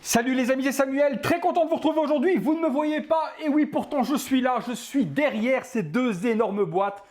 Salut les amis, c'est Samuel, très content de vous retrouver aujourd'hui. Vous ne me voyez pas, et oui, pourtant je suis là, je suis derrière ces deux énormes boîtes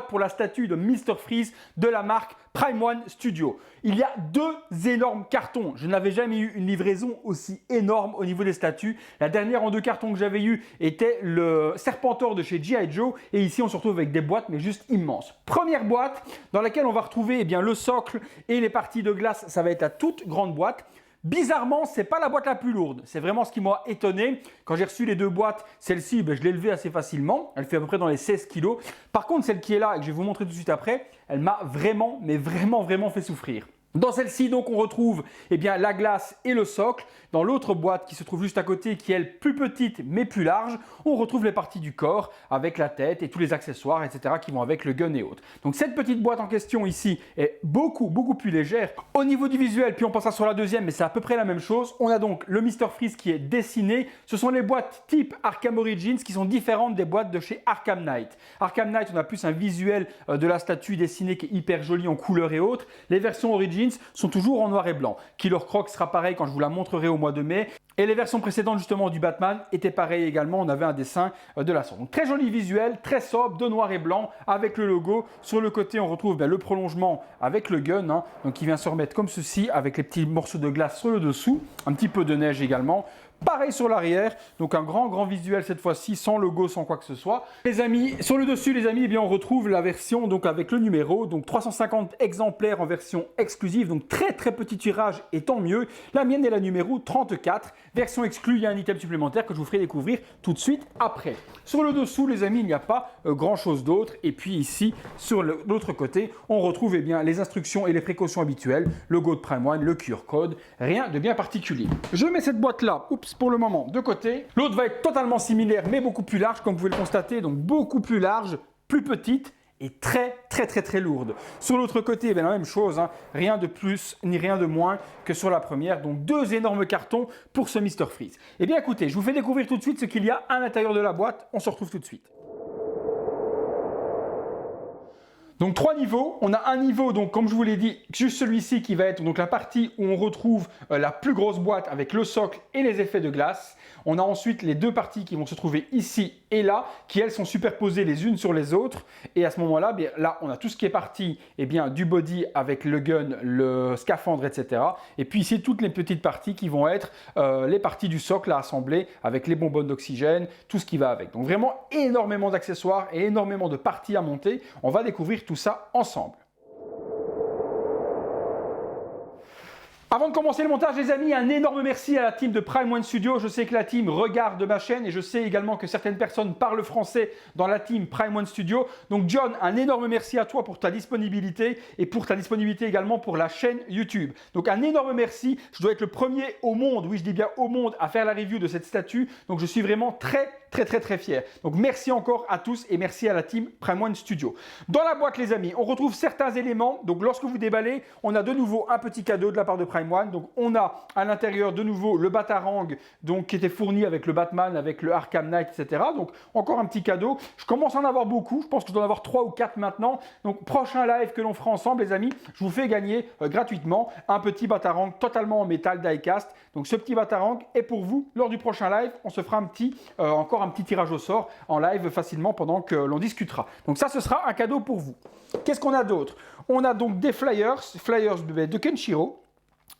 pour la statue de Mr Freeze de la marque Prime One Studio. Il y a deux énormes cartons. Je n'avais jamais eu une livraison aussi énorme au niveau des statues. La dernière en deux cartons que j'avais eu était le Serpentor de chez G.I. Joe, et ici on se retrouve avec des boîtes mais juste immenses. Première boîte dans laquelle on va retrouver le socle et les parties de glace, ça va être la toute grande boîte. Bizarrement, ce n'est pas la boîte la plus lourde. C'est vraiment ce qui m'a étonné. Quand j'ai reçu les deux boîtes, celle-ci, je l'ai levée assez facilement. Elle fait à peu près dans les 16 kg. Par contre, celle qui est là et que je vais vous montrer tout de suite après, elle m'a vraiment, mais vraiment fait souffrir. Dans celle-ci, donc, on retrouve la glace et le socle. Dans l'autre boîte qui se trouve juste à côté, qui est elle plus petite mais plus large, on retrouve les parties du corps avec la tête et tous les accessoires, etc. qui vont avec le gun et autres. Donc cette petite boîte en question ici est beaucoup plus légère. Au niveau du visuel, puis on passera sur la deuxième, mais c'est à peu près la même chose. On a donc le Mr Freeze qui est dessiné. Ce sont les boîtes type Arkham Origins qui sont différentes des boîtes de chez Arkham Knight. Arkham Knight, on a plus un visuel de la statue dessinée qui est hyper joli en couleur et autres. Les versions Origins sont toujours en noir et blanc. Killer Croc sera pareil quand je vous la montrerai au mois de mai. Et les versions précédentes justement du Batman étaient pareilles également. On avait un dessin de la sorte. Donc très joli visuel, très sobre, de noir et blanc avec le logo. Sur le côté, on retrouve le prolongement avec le gun, donc qui vient se remettre comme ceci avec les petits morceaux de glace sur le dessous. Un petit peu de neige également. Pareil sur l'arrière, donc un grand visuel cette fois-ci, sans logo, sans quoi que ce soit. Les amis, sur le dessus, les amis, on retrouve la version donc avec le numéro, donc 350 exemplaires en version exclusive, donc très petit tirage et tant mieux. La mienne est la numéro 34, version exclue, il y a un item supplémentaire que je vous ferai découvrir tout de suite après. Sur le dessous, les amis, il n'y a pas grand chose d'autre. Et puis ici, sur l'autre côté, on retrouve les instructions et les précautions habituelles, le logo de Prime One, le QR code, rien de bien particulier. Je mets cette boîte-là, pour le moment de côté. L'autre va être totalement similaire mais beaucoup plus large comme vous pouvez le constater, donc beaucoup plus large, plus petite et très lourde. Sur l'autre côté, la même chose, rien de plus ni rien de moins que sur la première, donc deux énormes cartons pour ce Mr Freeze. Écoutez, je vous fais découvrir tout de suite ce qu'il y a à l'intérieur de la boîte, on se retrouve tout de suite. Donc trois niveaux, on a un niveau, donc comme je vous l'ai dit, juste celui-ci qui va être donc la partie où on retrouve la plus grosse boîte avec le socle et les effets de glace. On a ensuite les deux parties qui vont se trouver ici et là, qui elles sont superposées les unes sur les autres. Et à ce moment-là, là on a tout ce qui est parti du body avec le gun, le scaphandre, etc. Et puis ici toutes les petites parties qui vont être les parties du socle à assembler avec les bonbonnes d'oxygène, tout ce qui va avec. Donc vraiment énormément d'accessoires et énormément de parties à monter. On va découvrir tout ça ensemble. Avant de commencer le montage, les amis, un énorme merci à la team de Prime One Studio. Je sais que la team regarde ma chaîne et je sais également que certaines personnes parlent français dans la team Prime One Studio. Donc John, un énorme merci à toi pour ta disponibilité et pour ta disponibilité également pour la chaîne YouTube. Donc un énorme merci. Je dois être le premier au monde, oui je dis bien au monde, à faire la review de cette statue. Donc je suis vraiment très fier. Donc merci encore à tous et merci à la team Prime One Studio. Dans la boîte, les amis, on retrouve certains éléments. Donc lorsque vous déballez, on a de nouveau un petit cadeau de la part de Prime One. Donc on a à l'intérieur de nouveau le Batarang donc qui était fourni avec le Batman, avec le Arkham Knight, etc. Donc encore un petit cadeau. Je commence à en avoir beaucoup. Je pense que je dois en avoir 3 ou 4 maintenant. Donc prochain live que l'on fera ensemble, les amis, je vous fais gagner gratuitement un petit Batarang totalement en métal die-cast. Donc ce petit Batarang est pour vous. Lors du prochain live, on se fera encore un petit tirage au sort en live facilement pendant que l'on discutera. Donc ça, ce sera un cadeau pour vous. Qu'est-ce qu'on a d'autre? On a donc des flyers de Kenshiro.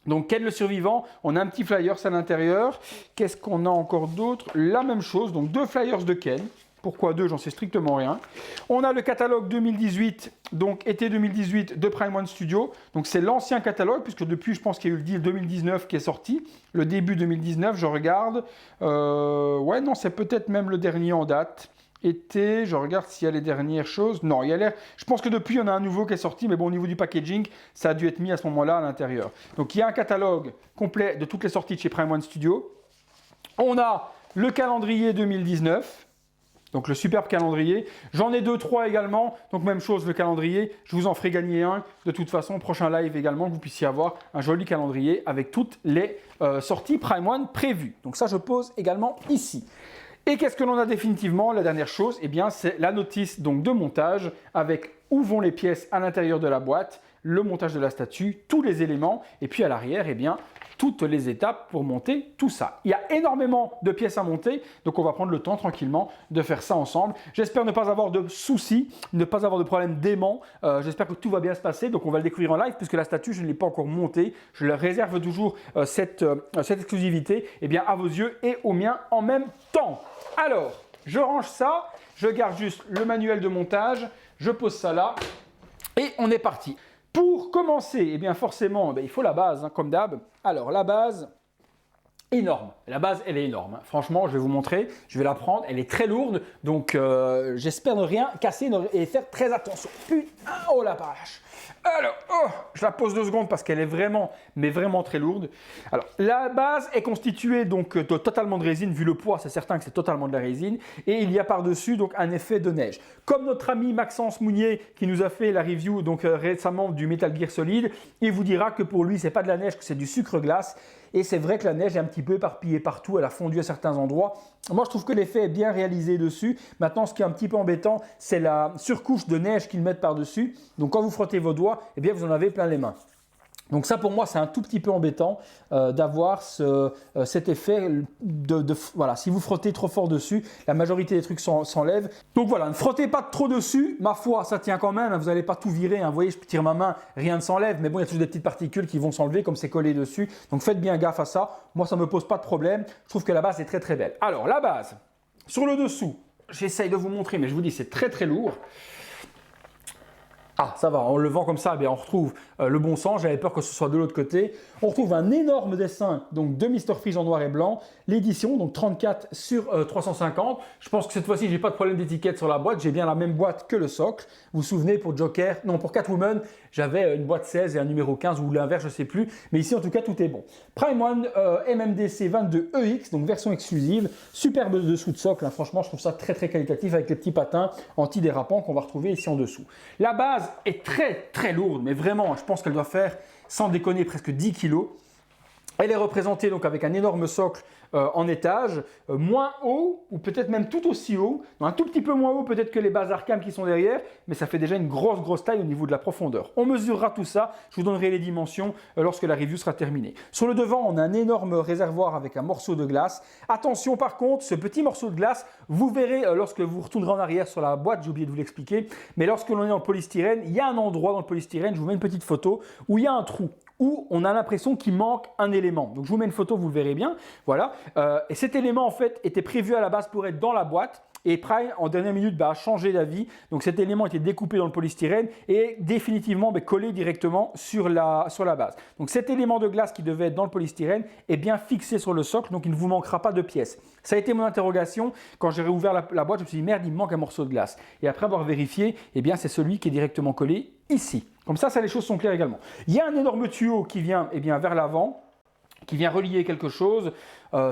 Donc Ken le survivant, on a un petit flyers à l'intérieur. Qu'est-ce qu'on a encore d'autre? La même chose, donc 2 flyers de Ken. Pourquoi 2? J'en sais strictement rien. On a le catalogue 2018, donc été 2018 de Prime One Studio. Donc c'est l'ancien catalogue, puisque depuis, je pense qu'il y a eu le deal 2019 qui est sorti. Le début 2019, je regarde. Ouais, non, c'est peut-être même le dernier en date. Été, je regarde s'il y a les dernières choses. Non, il y a l'air. Je pense que depuis, il y en a un nouveau qui est sorti, mais bon, au niveau du packaging, ça a dû être mis à ce moment-là à l'intérieur. Donc il y a un catalogue complet de toutes les sorties de chez Prime One Studio. On a le calendrier 2019. Donc le superbe calendrier. J'en ai 2-3 également. Donc même chose, le calendrier. Je vous en ferai gagner un. De toute façon, prochain live également, que vous puissiez avoir un joli calendrier avec toutes les sorties Prime One prévues. Donc ça, je pose également ici. Et qu'est-ce que l'on a définitivement? La dernière chose, c'est la notice donc, de montage avec où vont les pièces à l'intérieur de la boîte, le montage de la statue, tous les éléments, et puis à l'arrière, eh bien, toutes les étapes pour monter tout ça. Il y a énormément de pièces à monter, donc on va prendre le temps tranquillement de faire ça ensemble. J'espère ne pas avoir de soucis, ne pas avoir de problème d'aimant. J'espère que tout va bien se passer, donc on va le découvrir en live, puisque la statue, je ne l'ai pas encore montée. Je leur réserve toujours cette exclusivité eh bien, à vos yeux et aux miens en même temps. Alors, je range ça, je garde juste le manuel de montage, je pose ça là, et on est parti. Pour commencer, eh bien forcément, il faut la base, hein, comme d'hab. Alors, la base, énorme. La base, elle est énorme. Hein. Franchement, je vais vous montrer. Je vais la prendre. Elle est très lourde. Donc, j'espère ne rien casser et faire très attention. Putain, oh la vache. Alors, je la pose 2 secondes parce qu'elle est vraiment, mais vraiment très lourde. Alors, la base est constituée donc totalement de résine. Vu le poids, c'est certain que c'est totalement de la résine. Et il y a par-dessus donc un effet de neige. Comme notre ami Maxence Mounier qui nous a fait la review donc récemment du Metal Gear Solid, il vous dira que pour lui, c'est pas de la neige, que c'est du sucre glace. Et c'est vrai que la neige est un petit peu éparpillée partout, elle a fondu à certains endroits. Moi, je trouve que l'effet est bien réalisé dessus. Maintenant, ce qui est un petit peu embêtant, c'est la surcouche de neige qu'ils mettent par-dessus. Donc, quand vous frottez vos doigts, eh bien, vous en avez plein les mains. Donc ça, pour moi, c'est un tout petit peu embêtant d'avoir cet effet voilà, si vous frottez trop fort dessus, la majorité des trucs s'enlèvent. Donc voilà, ne frottez pas trop dessus. Ma foi, ça tient quand même, hein, vous n'allez pas tout virer. Hein. Vous voyez, je tire ma main, rien ne s'enlève. Mais bon, il y a toujours des petites particules qui vont s'enlever comme c'est collé dessus. Donc faites bien gaffe à ça. Moi, ça ne me pose pas de problème. Je trouve que la base est très très belle. Alors, la base, sur le dessous, j'essaye de vous montrer, mais je vous dis, c'est très très lourd. Ah, ça va, en le levant comme ça, on retrouve le bon sens. J'avais peur que ce soit de l'autre côté. On retrouve un énorme dessin donc, de Mr. Freeze en noir et blanc. L'édition, donc 34 sur 350. Je pense que cette fois-ci, je n'ai pas de problème d'étiquette sur la boîte. J'ai bien la même boîte que le socle. Vous vous souvenez, pour Joker, non, pour Catwoman, j'avais une boîte 16 et un numéro 15 ou l'inverse, je ne sais plus. Mais ici, en tout cas, tout est bon. Prime One MMDC 22EX, donc version exclusive. Superbe dessous de socle. Hein. Franchement, je trouve ça très, très qualitatif avec les petits patins antidérapants qu'on va retrouver ici en dessous. La base est très très lourde, mais vraiment, je pense qu'elle doit faire, sans déconner, presque 10 kg. Elle est représentée donc avec un énorme socle en étage, moins haut, ou peut-être même tout aussi haut, un tout petit peu moins haut peut-être que les bases Arkham qui sont derrière, mais ça fait déjà une grosse taille au niveau de la profondeur. On mesurera tout ça, je vous donnerai les dimensions lorsque la review sera terminée. Sur le devant, on a un énorme réservoir avec un morceau de glace. Attention par contre, ce petit morceau de glace, vous verrez lorsque vous retournerez en arrière sur la boîte, j'ai oublié de vous l'expliquer, mais lorsque l'on est en polystyrène, il y a un endroit dans le polystyrène, je vous mets une petite photo, où il y a un trou, où on a l'impression qu'il manque un élément. Donc je vous mets une photo, vous le verrez bien. Voilà. Et cet élément en fait était prévu à la base pour être dans la boîte. Et Prime, en dernière minute, a changé d'avis. Donc cet élément était découpé dans le polystyrène et définitivement collé directement sur la base. Donc cet élément de glace qui devait être dans le polystyrène est bien fixé sur le socle, donc il ne vous manquera pas de pièces. Ça a été mon interrogation. Quand j'ai réouvert la boîte, je me suis dit merde, il me manque un morceau de glace. Et après avoir vérifié, eh bien c'est celui qui est directement collé ici. Comme ça, les choses sont claires également. Il y a un énorme tuyau qui vient vers l'avant, qui vient relier quelque chose.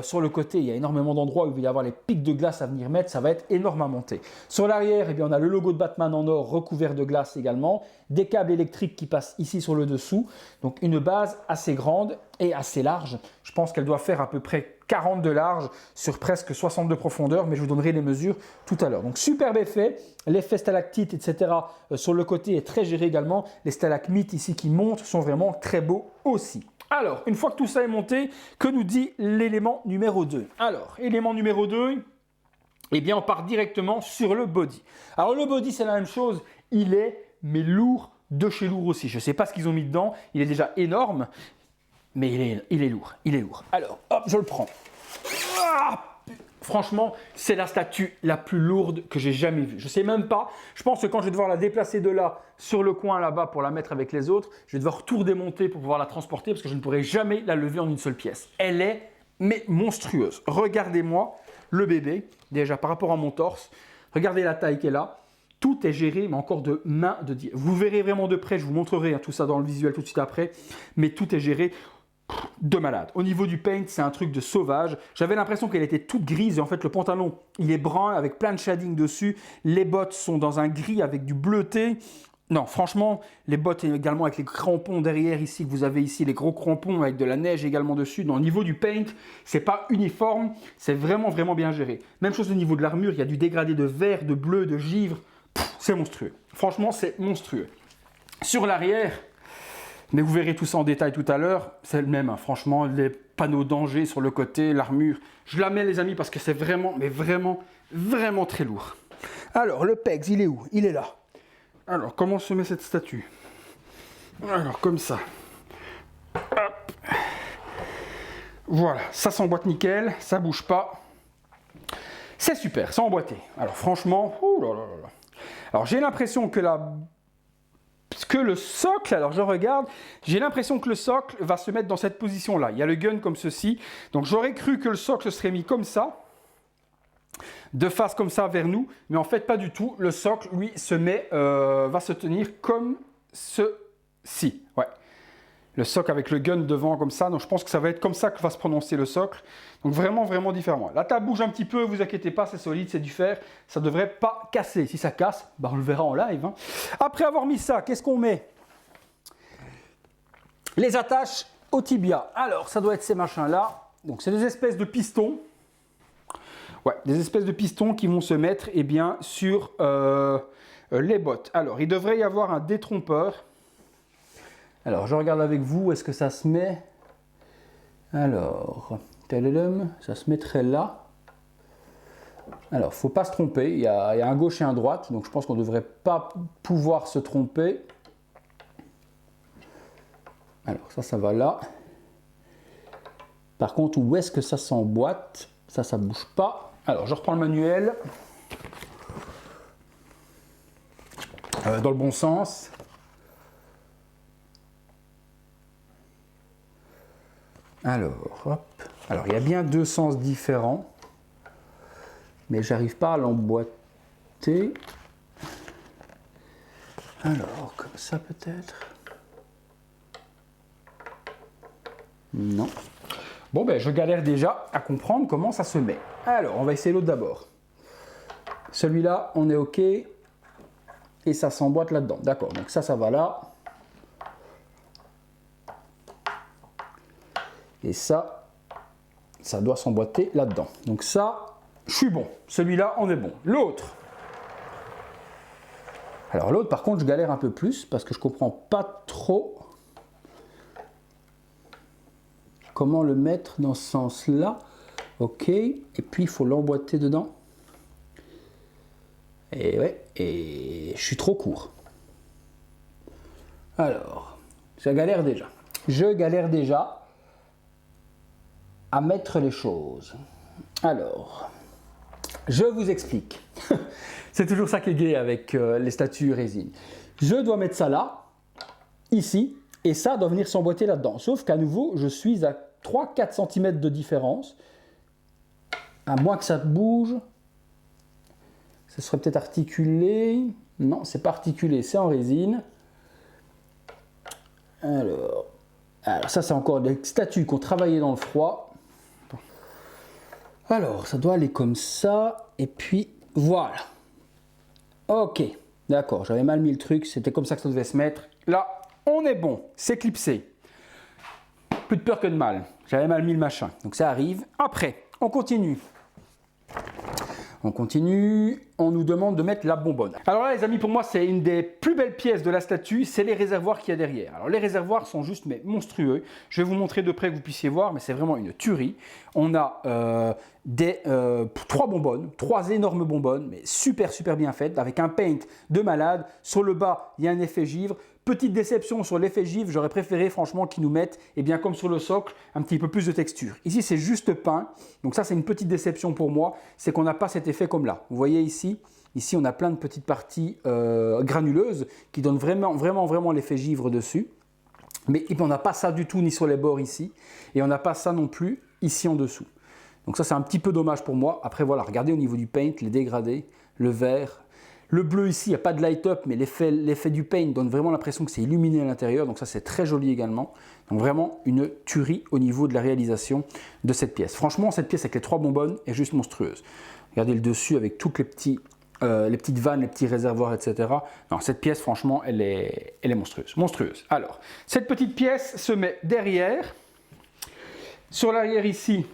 Sur le côté, il y a énormément d'endroits où il va y avoir les pics de glace à venir mettre. Ça va être énorme à monter. Sur l'arrière, on a le logo de Batman en or recouvert de glace également. Des câbles électriques qui passent ici sur le dessous. Donc une base assez grande et assez large. Je pense qu'elle doit faire à peu près 40 de large sur presque 60 de profondeur, mais je vous donnerai les mesures tout à l'heure. Donc superbe effet, l'effet stalactite, etc. Sur le côté est très géré également. Les stalagmites ici qui montent sont vraiment très beaux aussi. Alors, une fois que tout ça est monté, que nous dit l'élément numéro 2? Alors, élément numéro 2, on part directement sur le body. Alors, le body, c'est la même chose. Il est, mais lourd de chez lourd aussi. Je ne sais pas ce qu'ils ont mis dedans. Il est déjà énorme, mais il est lourd. Il est lourd. Alors, hop, je le prends. Franchement, c'est la statue la plus lourde que j'ai jamais vue. Je ne sais même pas. Je pense que quand je vais devoir la déplacer de là, sur le coin là-bas pour la mettre avec les autres, je vais devoir tout redémonter pour pouvoir la transporter parce que je ne pourrai jamais la lever en une seule pièce. Elle est monstrueuse. Regardez-moi le bébé, déjà par rapport à mon torse. Regardez la taille qu'elle a. Tout est géré, mais encore de main de Dieu. Vous verrez vraiment de près, je vous montrerai tout ça dans le visuel tout de suite après, mais tout est géré de malade. Au niveau du paint, c'est un truc de sauvage. J'avais l'impression qu'elle était toute grise et en fait le pantalon, il est brun avec plein de shading dessus. Les bottes sont dans un gris avec du bleuté. Non, franchement, les bottes également avec les crampons derrière ici, que vous avez ici, les gros crampons avec de la neige également dessus. Non, au niveau du paint, c'est pas uniforme, c'est vraiment bien géré. Même chose au niveau de l'armure, il y a du dégradé de vert, de bleu, de givre, c'est monstrueux. Franchement, c'est monstrueux. Sur l'arrière, mais vous verrez tout ça en détail tout à l'heure, c'est le même. Hein. Franchement, les panneaux danger sur le côté, l'armure. Je la mets, les amis, parce que c'est vraiment, mais vraiment, vraiment très lourd. Alors, le PEGS, il est où? Il est là. Alors, comment se met cette statue? Alors, comme ça. Hop. Voilà, ça s'emboîte nickel, ça bouge pas. C'est super, c'est emboîté. Alors, franchement, ouh là là là. Alors, j'ai l'impression que le socle, alors je regarde, j'ai l'impression que le socle va se mettre dans cette position-là. Il y a le gun comme ceci. Donc, j'aurais cru que le socle serait mis comme ça, de face comme ça vers nous, mais en fait pas du tout. Le socle, lui, va se tenir comme ceci. Ouais. Le socle avec le gun devant comme ça, donc je pense que ça va être comme ça que va se prononcer le socle. Donc vraiment, vraiment différemment. La table bouge un petit peu, vous inquiétez pas, c'est solide, c'est du fer, ça ne devrait pas casser. Si ça casse, bah on le verra en live. Hein. Après avoir mis ça, qu'est-ce qu'on met? Les attaches au tibia. Alors, ça doit être ces machins-là. Donc c'est des espèces de pistons. Ouais, des espèces de pistons qui vont se mettre bien, sur les bottes. Alors, il devrait y avoir un détrompeur. Alors, je regarde avec vous, est-ce que ça se met? Alors, ça se mettrait là. Alors, il ne faut pas se tromper, il y a un gauche et un droite, donc je pense qu'on ne devrait pas pouvoir se tromper. Alors, ça va là. Par contre, où est-ce que ça s'emboîte? Ça ne bouge pas. Alors, je reprends le manuel. Dans le bon sens. Alors, hop. Alors, il y a bien deux sens différents. Mais j'arrive pas à l'emboîter. Alors, comme ça peut-être. Non. Bon, ben, je galère déjà à comprendre comment ça se met. Alors, on va essayer l'autre d'abord. Celui-là, on est OK. Et ça s'emboîte là-dedans. D'accord, donc ça va là. Et ça doit s'emboîter là-dedans. Donc ça, je suis bon. Celui-là, on est bon. L'autre. Alors l'autre, par contre, je galère un peu plus parce que je ne comprends pas trop comment le mettre dans ce sens-là. OK. Et puis, il faut l'emboîter dedans. Et ouais, et je suis trop court. Alors, je galère déjà. Je galère déjà à mettre les choses. Alors, je vous explique. C'est toujours ça qui est gai avec les statues résine. Je dois mettre ça là, ici, et ça doit venir s'emboîter là-dedans. Sauf qu'à nouveau, je suis à 3-4 cm de différence. À moins que ça bouge. Ce serait peut-être articulé. Non, c'est pas articulé, c'est en résine. Alors ça, c'est encore des statues qu'on travaillait dans le froid. Alors, ça doit aller comme ça. Et puis, voilà. Ok, d'accord, j'avais mal mis le truc. C'était comme ça que ça devait se mettre. Là, on est bon. C'est clipsé. Plus de peur que de mal. J'avais mal mis le machin. Donc, ça arrive. Après, on continue. On continue, on nous demande de mettre la bonbonne. Alors là, les amis, pour moi, c'est une des plus belles pièces de la statue, c'est les réservoirs qu'il y a derrière. Alors les réservoirs sont juste mais monstrueux. Je vais vous montrer de près que vous puissiez voir, mais c'est vraiment une tuerie. On a 3 bonbonnes, 3 énormes bonbonnes, mais super bien faites, avec un paint de malade. Sur le bas, il y a un effet givre. Petite déception sur l'effet givre, j'aurais préféré franchement qu'ils nous mettent, bien comme sur le socle, un petit peu plus de texture. Ici, c'est juste peint, donc ça, c'est une petite déception pour moi, c'est qu'on n'a pas cet effet comme là. Vous voyez ici, on a plein de petites parties granuleuses qui donnent vraiment l'effet givre dessus. Mais on n'a pas ça du tout ni sur les bords ici, et on n'a pas ça non plus ici en dessous. Donc ça, c'est un petit peu dommage pour moi. Après, voilà, regardez au niveau du paint, les dégradés, le vert. Le bleu ici, il n'y a pas de light-up, mais l'effet du paint donne vraiment l'impression que c'est illuminé à l'intérieur. Donc ça, c'est très joli également. Donc vraiment une tuerie au niveau de la réalisation de cette pièce. Franchement, cette pièce avec les 3 bonbonnes est juste monstrueuse. Regardez le dessus avec toutes les petites vannes, les petits réservoirs, etc. Non, cette pièce, franchement, elle est monstrueuse. Alors, cette petite pièce se met derrière. Sur l'arrière ici,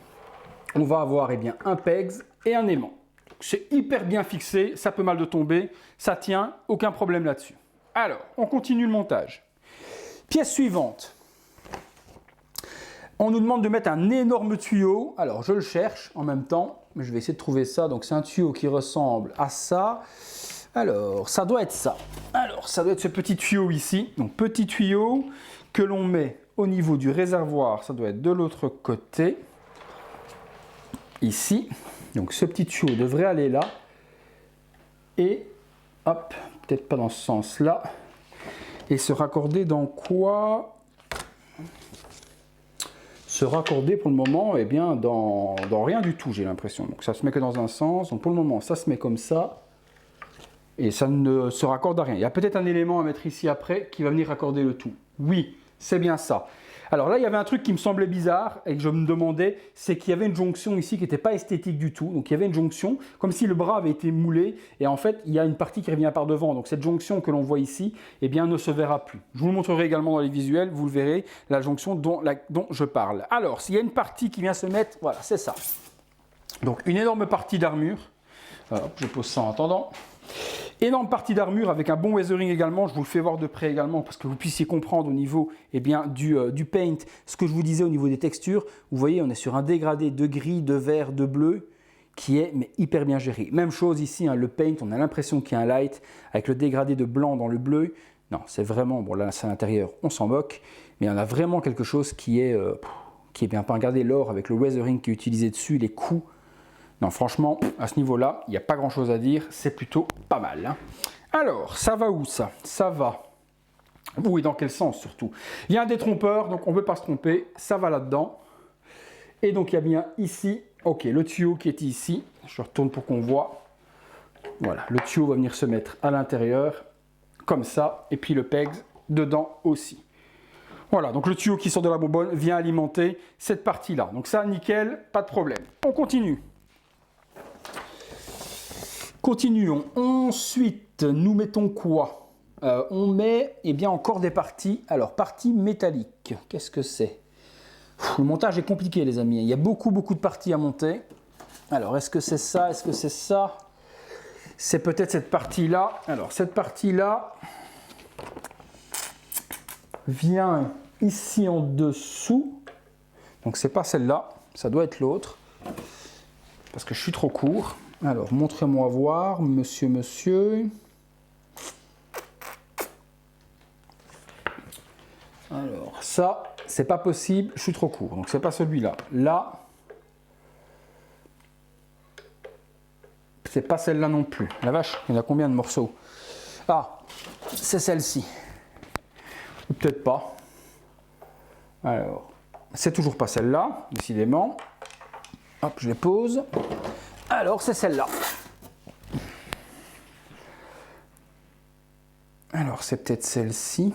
on va avoir un PEGS et un aimant. c'est hyper bien fixé, ça peut mal de tomber, ça tient, aucun problème là-dessus. Alors, on continue le montage. Pièce suivante. On nous demande de mettre un énorme tuyau. Alors, je le cherche en même temps, mais je vais essayer de trouver ça. Donc, c'est un tuyau qui ressemble à ça. Alors, ça doit être ça. Alors, ça doit être ce petit tuyau ici. Donc, petit tuyau que l'on met au niveau du réservoir. Ça doit être de l'autre côté. Ici. Donc, ce petit tuyau devrait aller là. Et, hop, peut-être pas dans ce sens-là. Et se raccorder dans quoi? Se raccorder pour le moment, eh bien, dans rien du tout, j'ai l'impression. Donc ça se met que dans un sens. Donc pour le moment, ça se met comme ça. Et ça ne se raccorde à rien. Il y a peut-être un élément à mettre ici après qui va venir raccorder le tout. Oui, c'est bien ça. Alors là, il y avait un truc qui me semblait bizarre et que je me demandais, c'est qu'il y avait une jonction ici qui n'était pas esthétique du tout. Donc il y avait une jonction, comme si le bras avait été moulé. Et en fait, il y a une partie qui revient par devant. Donc cette jonction que l'on voit ici, eh bien, ne se verra plus. Je vous le montrerai également dans les visuels. Vous le verrez, la jonction dont je parle. Alors, s'il y a une partie qui vient se mettre, voilà, c'est ça. Donc une énorme partie d'armure. Alors, je pose ça en attendant. Énorme partie d'armure avec un bon weathering également, je vous le fais voir de près également parce que vous puissiez comprendre au niveau du paint ce que je vous disais au niveau des textures. Vous voyez, on est sur un dégradé de gris, de vert, de bleu qui est hyper bien géré. Même chose ici, hein, le paint, on a l'impression qu'il y a un light avec le dégradé de blanc dans le bleu. Non, c'est vraiment, bon là c'est à l'intérieur, on s'en moque, mais on a vraiment quelque chose qui est bien peint. Regardez l'or avec le weathering qui est utilisé dessus, les coups. Non, franchement, à ce niveau-là, il n'y a pas grand-chose à dire. C'est plutôt pas mal. Hein. Alors, ça va où ça? Ça va. Où et dans quel sens surtout? Il y a un détrompeur, donc on ne peut pas se tromper. Ça va là-dedans. Et donc, il y a bien ici, ok, le tuyau qui est ici. Je retourne pour qu'on voit. Voilà, le tuyau va venir se mettre à l'intérieur, comme ça. Et puis le PEG dedans aussi. Voilà, donc le tuyau qui sort de la bonbonne vient alimenter cette partie-là. Donc ça, nickel, pas de problème. On continue. Continuons. Ensuite, nous mettons quoi? On met bien encore des parties. Alors, partie métallique. Qu'est-ce que c'est? Le montage est compliqué, les amis. Il y a beaucoup de parties à monter. Alors, est-ce que c'est ça? Est-ce que c'est ça? C'est peut-être cette partie-là. Alors, cette partie-là vient ici en dessous. Donc, c'est pas celle-là. Ça doit être l'autre. Parce que je suis trop court. Alors, montrez-moi voir, monsieur. Alors, ça, c'est pas possible, je suis trop court. Donc, c'est pas celui-là. Là, c'est pas celle-là non plus. La vache, il y en a combien de morceaux? Ah, c'est celle-ci. Ou peut-être pas. Alors, c'est toujours pas celle-là, décidément. Hop, je les pose. Alors, c'est celle-là. Alors, c'est peut-être celle-ci.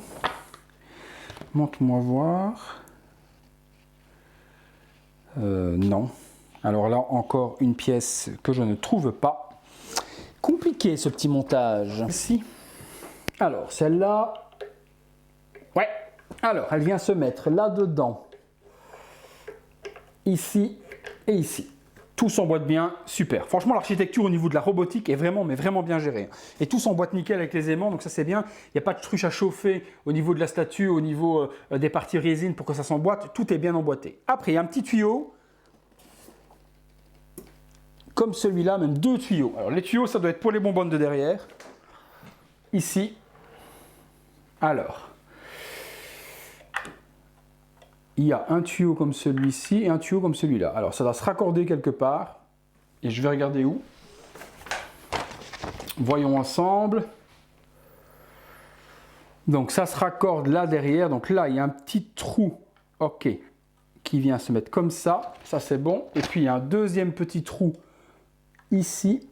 Montre-moi voir. Non. Alors là, encore une pièce que je ne trouve pas. Compliqué, ce petit montage. Si. Alors, celle-là. Ouais. Alors, elle vient se mettre là-dedans. Ici et ici. Tout s'emboîte bien, super. Franchement, l'architecture au niveau de la robotique est vraiment bien gérée. Et tout s'emboîte nickel avec les aimants, donc ça c'est bien. Il n'y a pas de truche à chauffer au niveau de la statue, au niveau des parties résine pour que ça s'emboîte. Tout est bien emboîté. Après, il y a un petit tuyau, comme celui-là, même deux tuyaux. Alors les tuyaux, ça doit être pour les bonbonnes de derrière. Ici. Alors. Il y a un tuyau comme celui-ci et un tuyau comme celui-là. Alors, ça va se raccorder quelque part. Et je vais regarder où. Voyons ensemble. Donc, ça se raccorde là derrière. Donc là, il y a un petit trou, ok, qui vient se mettre comme ça. Ça, c'est bon. Et puis, il y a un deuxième petit trou ici.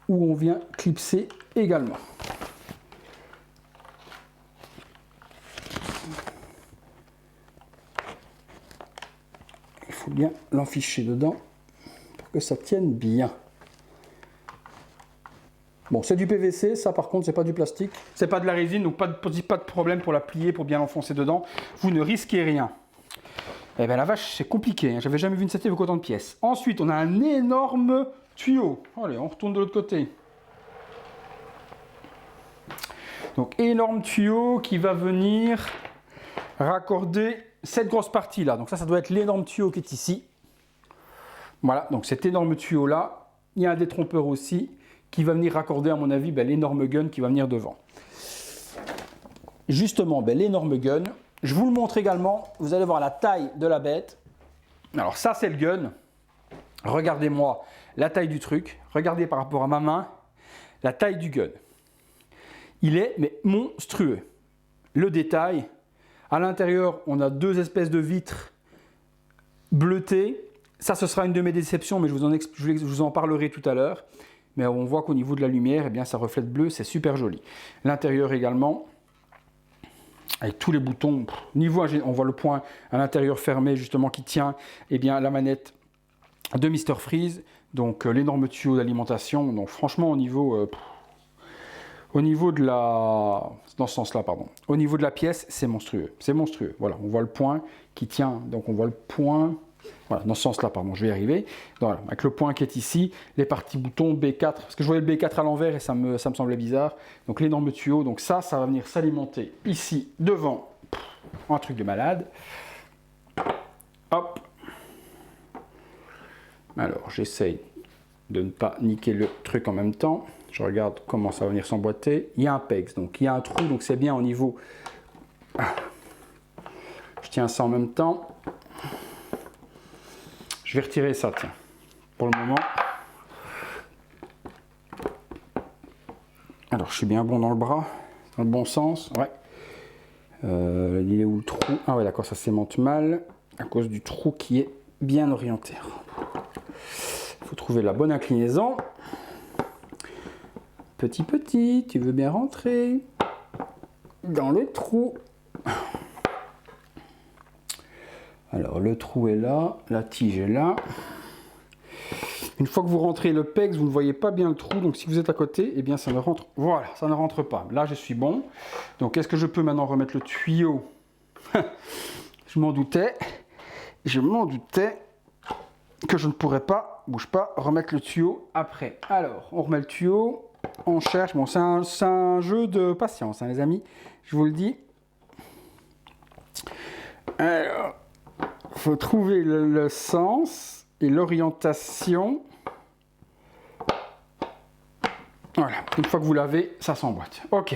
Où on vient clipser également. Bien l'enficher dedans pour que ça tienne bien. Bon, c'est du PVC, ça par contre c'est pas du plastique, c'est pas de la résine, donc pas de problème pour la plier, pour bien l'enfoncer dedans. Vous ne risquez rien. Eh bien la vache, c'est compliqué, hein. J'avais jamais vu une statue avec autant de pièces. Ensuite, on a un énorme tuyau. Allez, on retourne de l'autre côté. Donc énorme tuyau qui va venir raccorder cette grosse partie là. Donc ça doit être l'énorme tuyau qui est ici. Voilà, donc cet énorme tuyau là, il y a un détrompeur aussi qui va venir raccorder à mon avis l'énorme gun qui va venir devant. Justement, l'énorme gun, je vous le montre également, vous allez voir la taille de la bête. Alors ça c'est le gun, regardez-moi la taille du truc, regardez par rapport à ma main, la taille du gun. Il est mais monstrueux. Le détail, à l'intérieur on a deux espèces de vitres bleutées. Ça ce sera une de mes déceptions mais je vous en parlerai tout à l'heure. Mais on voit qu'au niveau de la lumière, eh bien, ça reflète bleu, c'est super joli. L'intérieur également, avec tous les boutons. Niveau, on voit le point à l'intérieur fermé justement qui tient eh bien, la manette de Mr Freeze. Donc l'énorme tuyau d'alimentation. Donc franchement au niveau de la... Dans ce sens-là, pardon. Au niveau de la pièce, c'est monstrueux. C'est monstrueux. Voilà, on voit le point qui tient. Donc on voit le point... Voilà, dans ce sens-là, pardon, je vais y arriver. Voilà, avec le point qui est ici, les parties boutons B4, parce que je voyais le B4 à l'envers et ça me semblait bizarre. Donc l'énorme tuyau, donc ça va venir s'alimenter ici, devant, un truc de malade. Hop. Alors, j'essaye de ne pas niquer le truc en même temps. Je regarde comment ça va venir s'emboîter. Il y a un PEX, donc il y a un trou, donc c'est bien au niveau... Je tiens ça en même temps. Je vais retirer ça, tiens, pour le moment. Alors, je suis bien bon dans le bras, dans le bon sens, ouais. Il est où le trou? Ah ouais, d'accord, ça s'aimante mal, à cause du trou qui est bien orienté. Il faut trouver la bonne inclinaison. Petit, tu veux bien rentrer dans le trou. Alors le trou est là, la tige est là. Une fois que vous rentrez le PEX, vous ne voyez pas bien le trou, donc si vous êtes à côté, eh bien ça ne rentre, voilà, ça ne rentre pas. Là je suis bon. Donc est-ce que je peux maintenant remettre le tuyau? Je m'en doutais que je ne pourrais pas, bouge pas, remettre le tuyau après. Alors on remet le tuyau, on cherche, bon c'est un jeu de patience hein, les amis, je vous le dis. Alors... il faut trouver le sens et l'orientation. Voilà, une fois que vous l'avez, ça s'emboîte. Ok,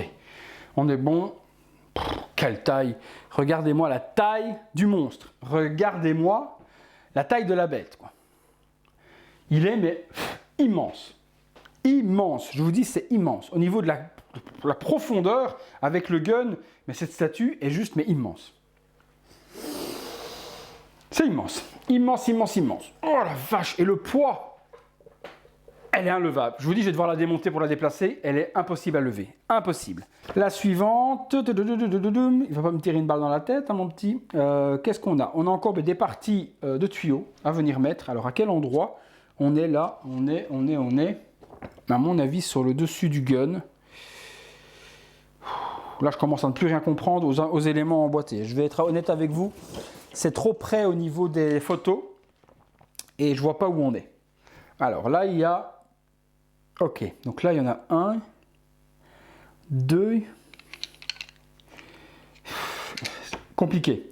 on est bon. Quelle taille! Regardez-moi la taille du monstre. Regardez-moi la taille de la bête, quoi. Il est mais immense. Immense, je vous dis, c'est immense. Au niveau de la profondeur, avec le gun, mais cette statue est juste mais immense. C'est immense, immense. Oh la vache, et le poids, elle est inlevable. Je vous dis, je vais devoir la démonter pour la déplacer. Elle est impossible à lever, impossible. La suivante, il ne va pas me tirer une balle dans la tête, hein, mon petit. Qu'est-ce qu'on a? On a encore des parties de tuyaux à venir mettre. Alors à quel endroit? On est là, on est, à mon avis, sur le dessus du gun. Là, je commence à ne plus rien comprendre aux éléments emboîtés. Je vais être honnête avec vous. C'est trop près au niveau des photos et je vois pas où on est. Alors là, il y a... Ok, donc là, il y en a un, deux... Compliqué.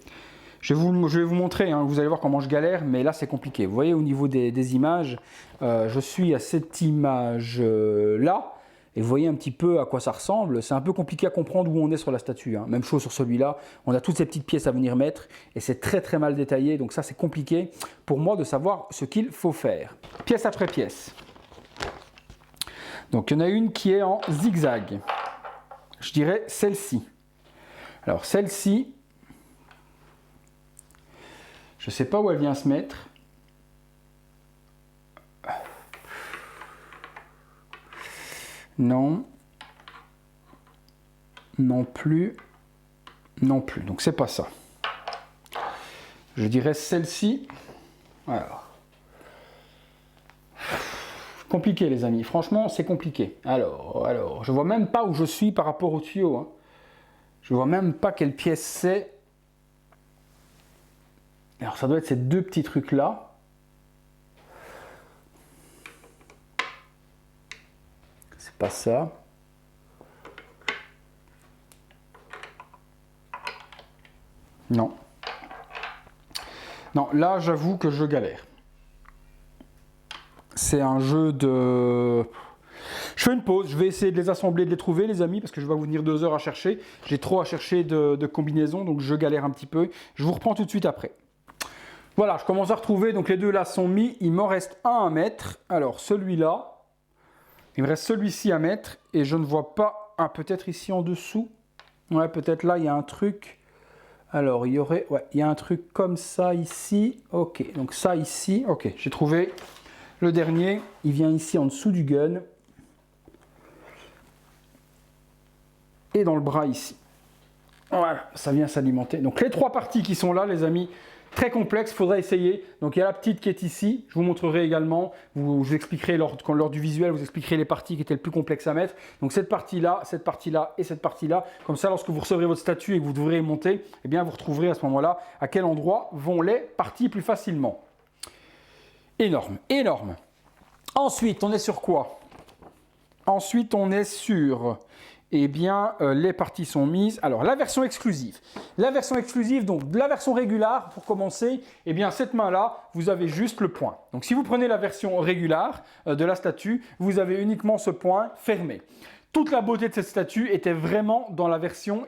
Je vais vous montrer, hein, vous allez voir comment je galère, mais là, c'est compliqué. Vous voyez, au niveau des images, je suis à cette image-là. Et vous voyez un petit peu à quoi ça ressemble. C'est un peu compliqué à comprendre où on est sur la statue, hein. Même chose sur celui-là. On a toutes ces petites pièces à venir mettre et c'est très mal détaillé. Donc ça, c'est compliqué pour moi de savoir ce qu'il faut faire. Pièce après pièce. Donc il y en a une qui est en zigzag. Je dirais celle-ci. Alors celle-ci, je ne sais pas où elle vient se mettre. Non. Non plus. Non plus. Donc c'est pas ça. Je dirais celle-ci. Alors. Compliqué les amis. Franchement c'est compliqué. Alors. Je vois même pas où je suis par rapport au tuyau. Hein. Je vois même pas quelle pièce c'est. Alors ça doit être ces deux petits trucs là. C'est pas ça. Non. Non, là j'avoue que je galère. C'est un jeu de... Je fais une pause, je vais essayer de les assembler, de les trouver les amis, parce que je vais vous venir 2 heures à chercher. J'ai trop à chercher de combinaisons, donc je galère un petit peu. Je vous reprends tout de suite après. Voilà, je commence à retrouver, donc les deux là sont mis, il m'en reste un à mettre. Alors celui-là, il me reste celui-ci à mettre, et je ne vois pas... Ah, peut-être ici en dessous. Ouais, peut-être là, il y a un truc. Alors, il y aurait... Ouais, il y a un truc comme ça ici. Ok, donc ça ici. Ok, j'ai trouvé le dernier. Il vient ici en dessous du gun. Et dans le bras ici. Voilà, ça vient s'alimenter. Donc les 3 parties qui sont là, les amis, très complexes, il faudra essayer. Donc il y a la petite qui est ici, je vous montrerai également, vous expliquerai lors du visuel, vous expliquerai les parties qui étaient les plus complexes à mettre. Donc cette partie-là et cette partie-là, comme ça lorsque vous recevrez votre statue et que vous devrez monter, eh bien vous retrouverez à ce moment-là à quel endroit vont les parties plus facilement. Énorme, énorme. Ensuite, on est sur quoi? Ensuite, on est sur... Eh bien, les parties sont mises. Alors, la version exclusive. La version exclusive, donc la version régulière, pour commencer, eh bien, cette main-là, vous avez juste le point. Donc, si vous prenez la version régulière de la statue, vous avez uniquement ce point fermé. Toute la beauté de cette statue était vraiment dans la version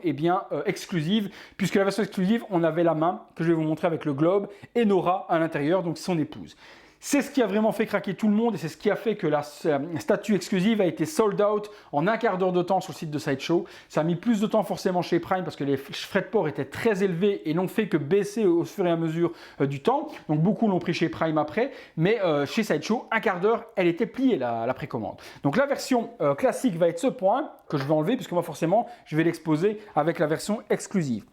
exclusive, puisque la version exclusive, on avait la main, que je vais vous montrer avec le globe, et Nora à l'intérieur, donc son épouse. C'est ce qui a vraiment fait craquer tout le monde et c'est ce qui a fait que la statue exclusive a été sold out en un quart d'heure de temps sur le site de Sideshow. Ça a mis plus de temps forcément chez Prime parce que les frais de port étaient très élevés et n'ont fait que baisser au fur et à mesure du temps. Donc beaucoup l'ont pris chez Prime après, mais chez Sideshow, un quart d'heure, elle était pliée la précommande. Donc la version classique va être ce point que je vais enlever puisque moi forcément je vais l'exposer avec la version exclusive.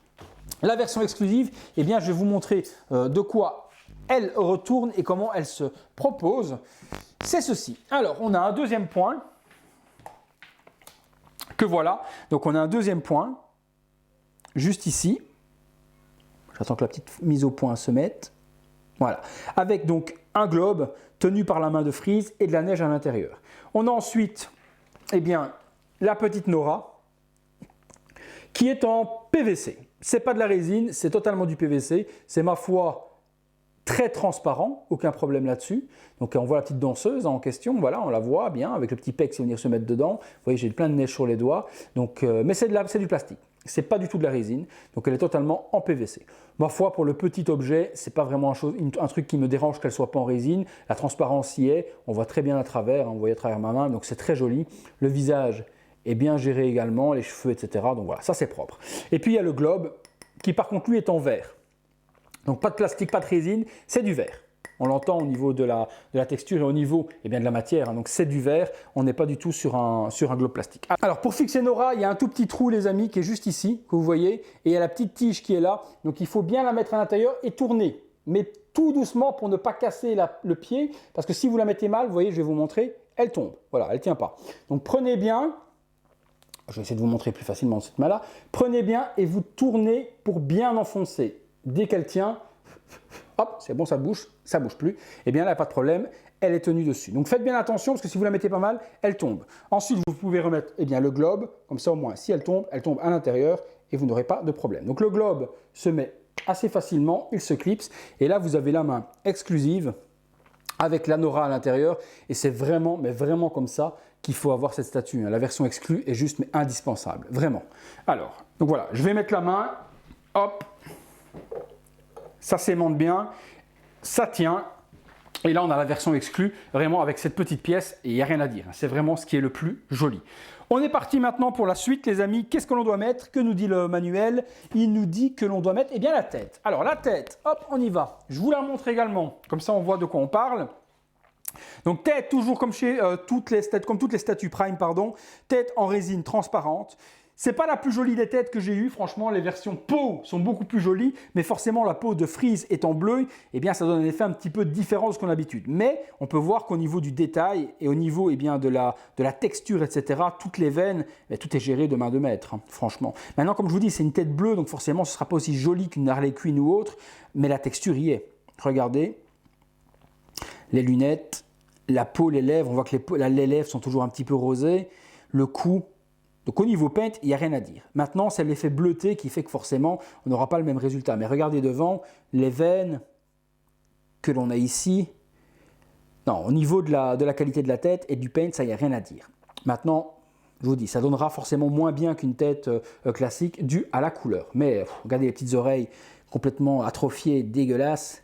La version exclusive, eh bien je vais vous montrer de quoi elle retourne et comment elle se propose, c'est ceci. Alors, on a un deuxième point, que voilà. Donc, on a un deuxième point, juste ici. J'attends que la petite mise au point se mette. Voilà. Avec donc un globe tenu par la main de Freeze et de la neige à l'intérieur. On a ensuite, eh bien, la petite Nora, qui est en PVC. C'est pas de la résine, c'est totalement du PVC. C'est ma foi... très transparent, aucun problème là-dessus. Donc on voit la petite danseuse en question, voilà, on la voit bien avec le petit pec si on venir se mettre dedans. Vous voyez, j'ai plein de neige sur les doigts. Donc, mais c'est du plastique, c'est pas du tout de la résine. Donc elle est totalement en PVC. Ma foi, pour le petit objet, c'est pas vraiment un truc qui me dérange qu'elle soit pas en résine. La transparence y est, on voit très bien à travers, hein, vous voyez à travers ma main, donc c'est très joli. Le visage est bien géré également, les cheveux, etc. Donc voilà, ça c'est propre. Et puis il y a le globe qui par contre lui est en verre. Donc pas de plastique, pas de résine, c'est du verre. On l'entend au niveau de la texture et au niveau de la matière. Hein. Donc c'est du verre, on n'est pas du tout sur un globe plastique. Alors pour fixer Nora, il y a un tout petit trou les amis qui est juste ici, que vous voyez. Et il y a la petite tige qui est là. Donc il faut bien la mettre à l'intérieur et tourner. Mais tout doucement pour ne pas casser le pied. Parce que si vous la mettez mal, vous voyez, je vais vous montrer, elle tombe. Voilà, elle ne tient pas. Donc prenez bien. Je vais essayer de vous montrer plus facilement cette main-là. Prenez bien et vous tournez pour bien enfoncer. Dès qu'elle tient, hop, c'est bon, ça bouge plus. Eh bien là, pas de problème, elle est tenue dessus. Donc faites bien attention parce que si vous la mettez pas mal, elle tombe. Ensuite, vous pouvez remettre le globe, comme ça au moins, si elle tombe à l'intérieur et vous n'aurez pas de problème. Donc le globe se met assez facilement, il se clipse et là vous avez la main exclusive avec la Nora à l'intérieur et c'est vraiment, mais vraiment comme ça qu'il faut avoir cette statue. La version exclue est juste mais indispensable, vraiment. Alors, donc voilà, je vais mettre la main, hop. Ça s'aimante bien, ça tient. Et là, on a la version exclue, vraiment avec cette petite pièce, et il n'y a rien à dire. C'est vraiment ce qui est le plus joli. On est parti maintenant pour la suite, les amis. Qu'est-ce que l'on doit mettre? Que nous dit le manuel? Il nous dit que l'on doit mettre eh bien, la tête. Alors, la tête, hop, on y va. Je vous la montre également, comme ça on voit de quoi on parle. Donc, tête, toujours comme chez toutes les statues Prime, tête en résine transparente. C'est pas la plus jolie des têtes que j'ai eues, franchement, les versions peau sont beaucoup plus jolies, mais forcément la peau de Freeze étant bleue, eh bien ça donne un effet un petit peu différent de ce qu'on a l'habitude. Mais on peut voir qu'au niveau du détail et au niveau de la texture, etc., toutes les veines, tout est géré de main de maître, hein, franchement. Maintenant, comme je vous dis, c'est une tête bleue, donc forcément ce ne sera pas aussi joli qu'une Harley Quinn ou autre, mais la texture y est. Regardez, les lunettes, la peau, les lèvres, on voit que les lèvres sont toujours un petit peu rosées, le cou. Donc au niveau paint, il n'y a rien à dire. Maintenant, c'est l'effet bleuté qui fait que forcément, on n'aura pas le même résultat. Mais regardez devant, les veines que l'on a ici. Non, au niveau de la qualité de la tête et du paint, ça, il n'y a rien à dire. Maintenant, je vous dis, ça donnera forcément moins bien qu'une tête classique due à la couleur. Mais regardez les petites oreilles complètement atrophiées, dégueulasses.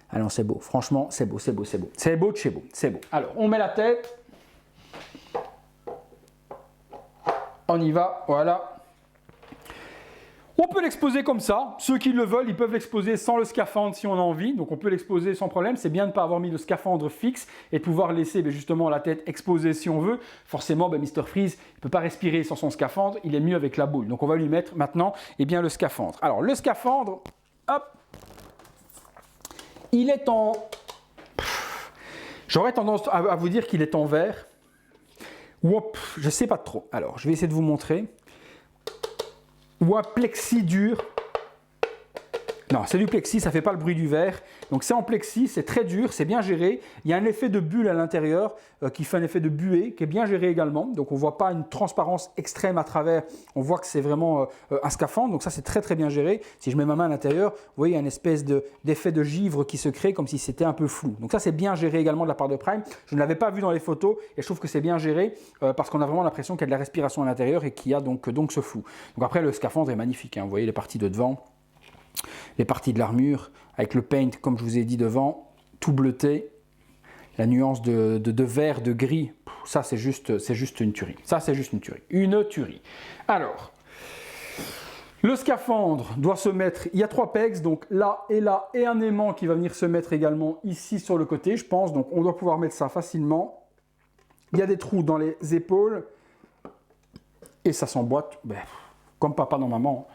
Ah non, c'est beau. Franchement, c'est beau, c'est beau, c'est beau. C'est beau de chez beau, c'est beau. Alors, on met la tête. On y va, voilà. On peut l'exposer comme ça. Ceux qui le veulent, ils peuvent l'exposer sans le scaphandre si on a envie. Donc on peut l'exposer sans problème. C'est bien de ne pas avoir mis le scaphandre fixe et de pouvoir laisser justement la tête exposée si on veut. Forcément, Mr Freeze ne peut pas respirer sans son scaphandre. Il est mieux avec la boule. Donc on va lui mettre maintenant le scaphandre. Alors le scaphandre, hop, il est en... J'aurais tendance à vous dire qu'il est en verre. Wop, je ne sais pas trop. Alors, je vais essayer de vous montrer. Ou un plexi dur. Non, c'est du plexi, ça ne fait pas le bruit du verre. Donc c'est en plexi, c'est très dur, c'est bien géré. Il y a un effet de bulle à l'intérieur qui fait un effet de buée, qui est bien géré également. Donc on ne voit pas une transparence extrême à travers. On voit que c'est vraiment un scaphandre. Donc ça, c'est très très bien géré. Si je mets ma main à l'intérieur, vous voyez, il y a une espèce d'effet de givre qui se crée comme si c'était un peu flou. Donc ça, c'est bien géré également de la part de Prime. Je ne l'avais pas vu dans les photos et je trouve que c'est bien géré parce qu'on a vraiment l'impression qu'il y a de la respiration à l'intérieur et qu'il y a donc ce flou. Donc après, le scaphandre est magnifique, hein. Vous voyez les parties de devant. Les parties de l'armure, avec le paint, comme je vous ai dit devant, tout bleuté, la nuance de vert, de gris, ça c'est juste une tuerie. Ça c'est juste une tuerie. Une tuerie. Alors, le scaphandre doit se mettre, il y a 3 pegs, donc là, et un aimant qui va venir se mettre également ici sur le côté, je pense. Donc on doit pouvoir mettre ça facilement. Il y a des trous dans les épaules, et ça s'emboîte, comme papa dans maman.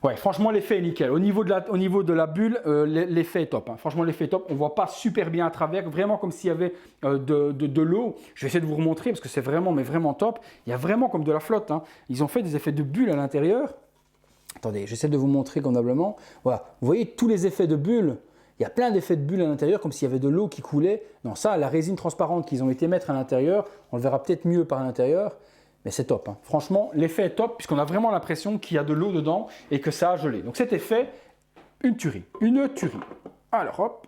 Ouais, franchement, l'effet est nickel. Au niveau de la bulle, l'effet est top, hein. Franchement, l'effet est top. On ne voit pas super bien à travers, vraiment comme s'il y avait de l'eau. Je vais essayer de vous remontrer parce que c'est vraiment, mais vraiment top. Il y a vraiment comme de la flotte, hein. Ils ont fait des effets de bulle à l'intérieur. Attendez, j'essaie de vous montrer convenablement. Voilà, vous voyez tous les effets de bulle. Il y a plein d'effets de bulles à l'intérieur, comme s'il y avait de l'eau qui coulait. Non, ça, la résine transparente qu'ils ont été mettre à l'intérieur, on le verra peut-être mieux par l'intérieur. Mais c'est top, hein. Franchement, l'effet est top puisqu'on a vraiment l'impression qu'il y a de l'eau dedans et que ça a gelé. Donc cet effet, une tuerie, une tuerie. Alors hop,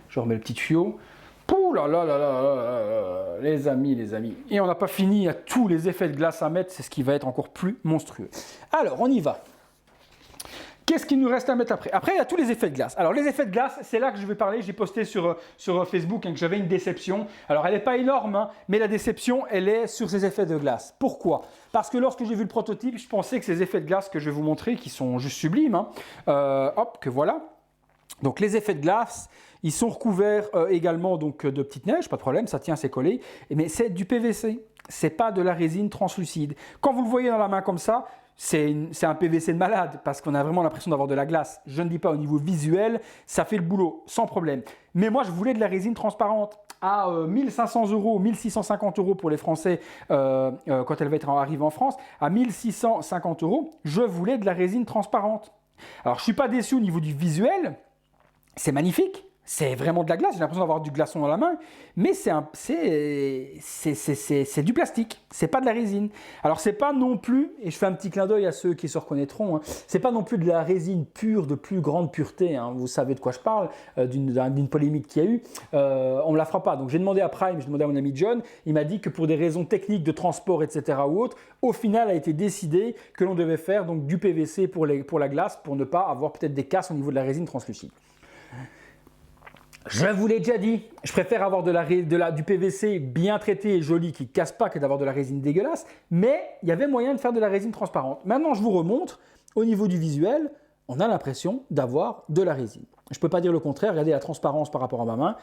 je remets le petit tuyau. Pouh là là là là là là, les amis, les amis. Et on n'a pas fini, il y a tous les effets de glace à mettre, c'est ce qui va être encore plus monstrueux. Alors on y va. Qu'est-ce qu'il nous reste à mettre après? Après, il y a tous les effets de glace. Alors, les effets de glace, c'est là que je vais parler. J'ai posté sur Facebook que j'avais une déception. Alors, elle n'est pas énorme, hein, mais la déception, elle est sur ces effets de glace. Pourquoi? Parce que lorsque j'ai vu le prototype, je pensais que ces effets de glace que je vais vous montrer, qui sont juste sublimes, hein, hop, que voilà. Donc, les effets de glace, ils sont recouverts également donc, de petites neiges, pas de problème, ça tient, c'est collé. Mais c'est du PVC, c'est pas de la résine translucide. Quand vous le voyez dans la main comme ça, c'est un PVC de malade parce qu'on a vraiment l'impression d'avoir de la glace. Je ne dis pas au niveau visuel, ça fait le boulot sans problème. Mais moi, je voulais de la résine transparente à 1500 €, 1650 € pour les Français quand elle va être arrivée en France. À 1650 €, je voulais de la résine transparente. Alors, je ne suis pas déçu au niveau du visuel. C'est magnifique. C'est vraiment de la glace, j'ai l'impression d'avoir du glaçon dans la main, mais c'est du plastique, c'est pas de la résine. Alors c'est pas non plus, et je fais un petit clin d'œil à ceux qui se reconnaîtront, hein, c'est pas non plus de la résine pure, de plus grande pureté, hein, vous savez de quoi je parle, d'une polémique qu'il y a eu, on me la fera pas. Donc j'ai demandé à Prime, j'ai demandé à mon ami John, il m'a dit que pour des raisons techniques de transport, etc. ou autre, au final a été décidé que l'on devait faire donc, du PVC pour la glace, pour ne pas avoir peut-être des casses au niveau de la résine translucide. Je vous l'ai déjà dit, je préfère avoir du PVC bien traité et joli qui ne casse pas que d'avoir de la résine dégueulasse, mais il y avait moyen de faire de la résine transparente. Maintenant, je vous remontre, au niveau du visuel, on a l'impression d'avoir de la résine. Je ne peux pas dire le contraire, regardez la transparence par rapport à ma main,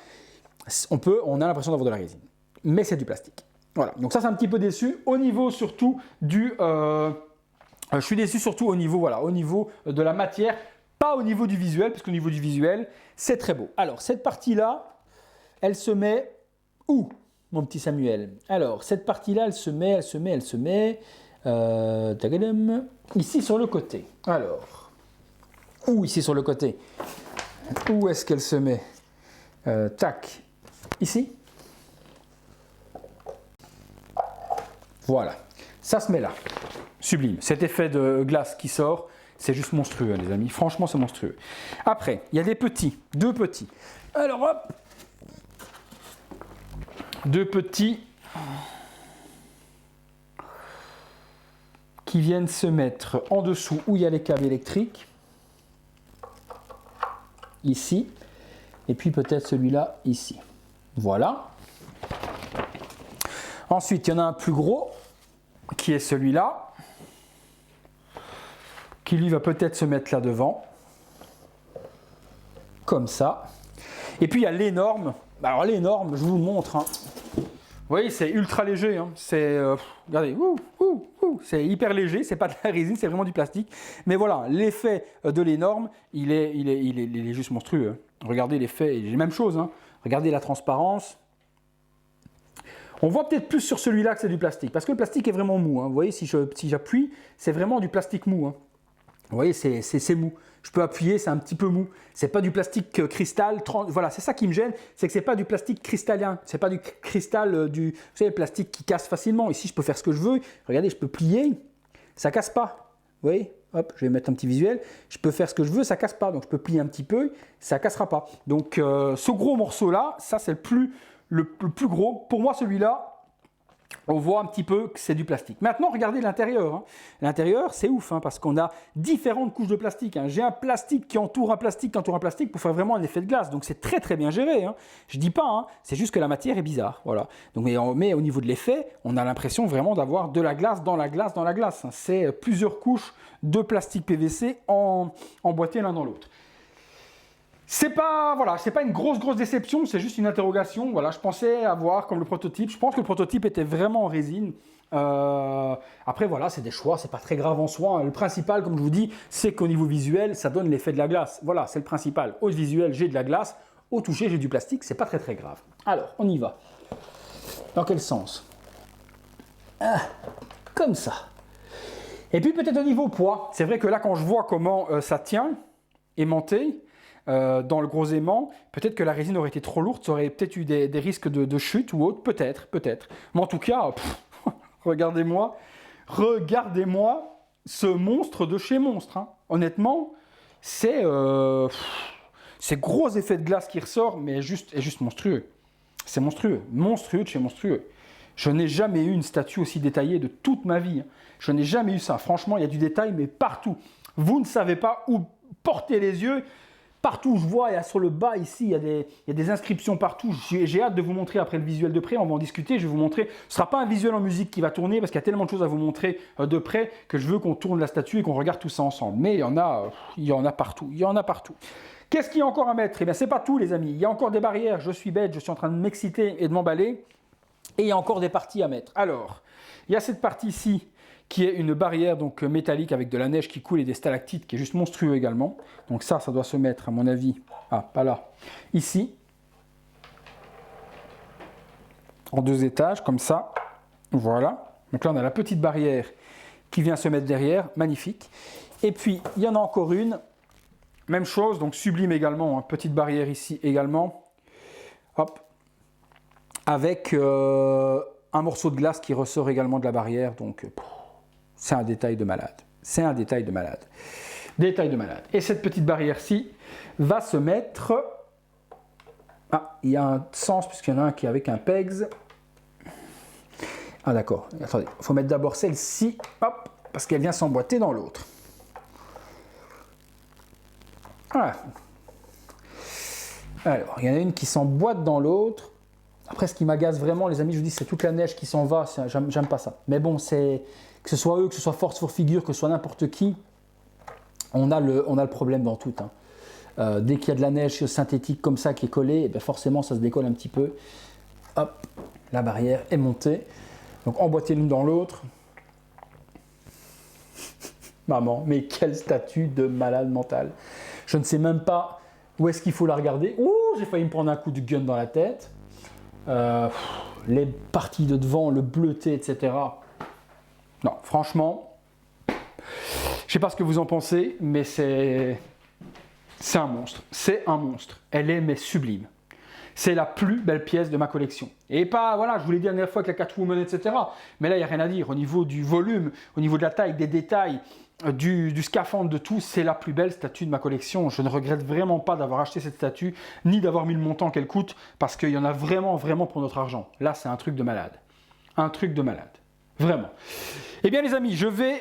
on a l'impression d'avoir de la résine, mais c'est du plastique. Voilà, donc ça c'est un petit peu déçu. Au niveau surtout du... je suis déçu surtout au niveau, voilà, au niveau de la matière, pas au niveau du visuel, parce qu'au niveau du visuel, c'est très beau. Alors, cette partie-là, elle se met où, mon petit Samuel? Alors, cette partie-là, elle se met ici sur le côté. Alors, où ici sur le côté? Où est-ce qu'elle se met? Tac, ici. Voilà, ça se met là. Sublime. Cet effet de glace qui sort, c'est juste monstrueux, les amis. Franchement, c'est monstrueux. Après, il y a des petits, deux petits. Alors, hop, deux petits qui viennent se mettre en dessous où il y a les câbles électriques. Ici. Et puis peut-être celui-là, ici. Voilà. Ensuite, il y en a un plus gros, qui est celui-là, qui lui va peut-être se mettre là devant, comme ça. Et puis il y a l'énorme. Alors l'énorme, je vous le montre. Hein. Vous voyez, c'est ultra léger. Hein. C'est, regardez, c'est hyper léger. C'est pas de la résine, c'est vraiment du plastique. Mais voilà, l'effet de l'énorme, il est juste monstrueux. Hein. Regardez l'effet, c'est la même chose. Hein. Regardez la transparence. On voit peut-être plus sur celui-là que c'est du plastique, parce que le plastique est vraiment mou. Hein. Vous voyez, si j'appuie, c'est vraiment du plastique mou. Hein. Vous voyez, c'est mou. Je peux appuyer, c'est un petit peu mou. C'est pas du plastique cristal. Voilà, c'est ça qui me gêne, c'est que c'est pas du plastique cristallin. C'est pas du cristal, vous savez, le plastique qui casse facilement. Ici, je peux faire ce que je veux. Regardez, je peux plier, ça casse pas. Vous voyez, hop, je vais mettre un petit visuel. Je peux faire ce que je veux, ça casse pas. Donc, je peux plier un petit peu, ça cassera pas. Donc, ce gros morceau-là, ça, c'est le plus gros. Pour moi, celui-là, on voit un petit peu que c'est du plastique. Maintenant, regardez l'intérieur. Hein. L'intérieur, c'est ouf, hein, parce qu'on a différentes couches de plastique. Hein. J'ai un plastique qui entoure un plastique, pour faire vraiment un effet de glace. Donc, c'est très, très bien géré. Hein. Je dis pas, hein, c'est juste que la matière est bizarre. Voilà. Donc, mais au niveau de l'effet, on a l'impression vraiment d'avoir de la glace dans la glace dans la glace. Hein. C'est plusieurs couches de plastique PVC emboîtées l'un dans l'autre. C'est pas une grosse déception, c'est juste une interrogation. Voilà, je pensais avoir comme le prototype. Je pense que le prototype était vraiment en résine. Après, voilà, c'est des choix, c'est pas très grave en soi. Le principal, comme je vous dis, c'est qu'au niveau visuel, ça donne l'effet de la glace. Voilà, c'est le principal. Au visuel, j'ai de la glace. Au toucher, j'ai du plastique. C'est pas très grave. Alors, on y va. Dans quel sens? Comme ça. Et puis peut-être au niveau poids. C'est vrai que là, quand je vois comment ça tient, aimanté, dans le gros aimant, peut-être que la résine aurait été trop lourde, ça aurait peut-être eu des risques de chute ou autre, peut-être. Mais en tout cas, regardez-moi ce monstre de chez Monstre. Hein. Honnêtement, c'est gros effet de glace qui ressort, mais est juste monstrueux. C'est monstrueux de chez monstrueux. Je n'ai jamais eu une statue aussi détaillée de toute ma vie. Hein. Je n'ai jamais eu ça. Franchement, il y a du détail, mais partout. Vous ne savez pas où porter les yeux. Partout où je vois, il y a sur le bas ici, il y a des inscriptions partout. J'ai hâte de vous montrer après le visuel de près, on va en discuter, je vais vous montrer. Ce ne sera pas un visuel en musique qui va tourner parce qu'il y a tellement de choses à vous montrer de près que je veux qu'on tourne la statue et qu'on regarde tout ça ensemble. Mais il y en a partout, Qu'est-ce qu'il y a encore à mettre? Eh bien, c'est pas tout les amis, il y a encore des barrières, je suis bête, je suis en train de m'exciter et de m'emballer. Et il y a encore des parties à mettre. Alors, il y a cette partie ici, qui est une barrière donc métallique avec de la neige qui coule et des stalactites, qui est juste monstrueux également. Donc ça doit se mettre, à mon avis, pas là, ici, en 2 étages, comme ça. Voilà. Donc là, on a la petite barrière qui vient se mettre derrière, magnifique. Et puis, il y en a encore une, même chose, donc sublime également, hein, petite barrière ici également. Hop. Avec un morceau de glace qui ressort également de la barrière, donc... c'est un détail de malade. Détail de malade. Et cette petite barrière-ci va se mettre... il y a un sens puisqu'il y en a un qui est avec un PEGS. D'accord. Attendez, il faut mettre d'abord celle-ci, hop, parce qu'elle vient s'emboîter dans l'autre. Voilà. Alors, il y en a une qui s'emboîte dans l'autre. Après, ce qui m'agace vraiment, les amis, je vous dis, c'est toute la neige qui s'en va. J'aime pas ça. Mais bon, c'est... Que ce soit eux, que ce soit Force for Figure, que ce soit n'importe qui, on a le problème dans tout. Hein. Dès qu'il y a de la neige synthétique comme ça qui est collée, eh bien forcément ça se décolle un petit peu. Hop, La barrière est montée. Donc emboîter l'une dans l'autre. Maman, mais quelle statue de malade mental. Je ne sais même pas où est-ce qu'il faut la regarder. Ouh, j'ai failli me prendre un coup de gun dans la tête. Les parties de devant, le bleuté, etc. Non, franchement, je ne sais pas ce que vous en pensez, mais c'est un monstre. C'est un monstre. Elle est mais sublime. C'est la plus belle pièce de ma collection. Et pas, voilà, je vous l'ai dit la dernière fois avec la Catwoman, etc. Mais là, il n'y a rien à dire. Au niveau du volume, au niveau de la taille, des détails, du scaphandre, de tout, c'est la plus belle statue de ma collection. Je ne regrette vraiment pas d'avoir acheté cette statue, ni d'avoir mis le montant qu'elle coûte, parce qu'il y en a vraiment, vraiment pour notre argent. Là, c'est un truc de malade. Un truc de malade. Vraiment. Eh bien les amis, je vais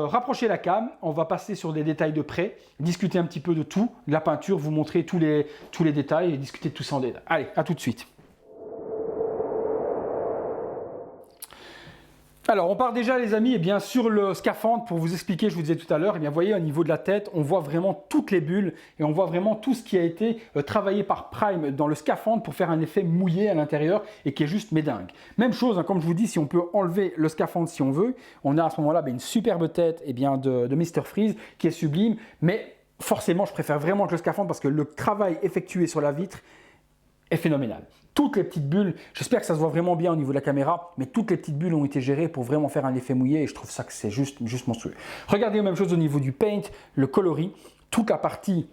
rapprocher la cam, on va passer sur des détails de près, discuter un petit peu de tout, de la peinture, vous montrer tous les détails et discuter de tout ça en détail. Allez, à tout de suite. Alors, on part déjà, les amis, sur le scaphandre pour vous expliquer, je vous disais tout à l'heure, vous voyez, au niveau de la tête, on voit vraiment toutes les bulles et on voit vraiment tout ce qui a été travaillé par Prime dans le scaphandre pour faire un effet mouillé à l'intérieur et qui est juste médingue. Même chose, comme je vous dis, si on peut enlever le scaphandre si on veut, on a à ce moment-là une superbe tête de Mr. Freeze qui est sublime, mais forcément, je préfère vraiment que le scaphandre parce que le travail effectué sur la vitre est phénoménal. Toutes les petites bulles, j'espère que ça se voit vraiment bien au niveau de la caméra, mais toutes les petites bulles ont été gérées pour vraiment faire un effet mouillé et je trouve ça que c'est juste monstrueux. Regardez la même chose au niveau du paint, le coloris, toute la partie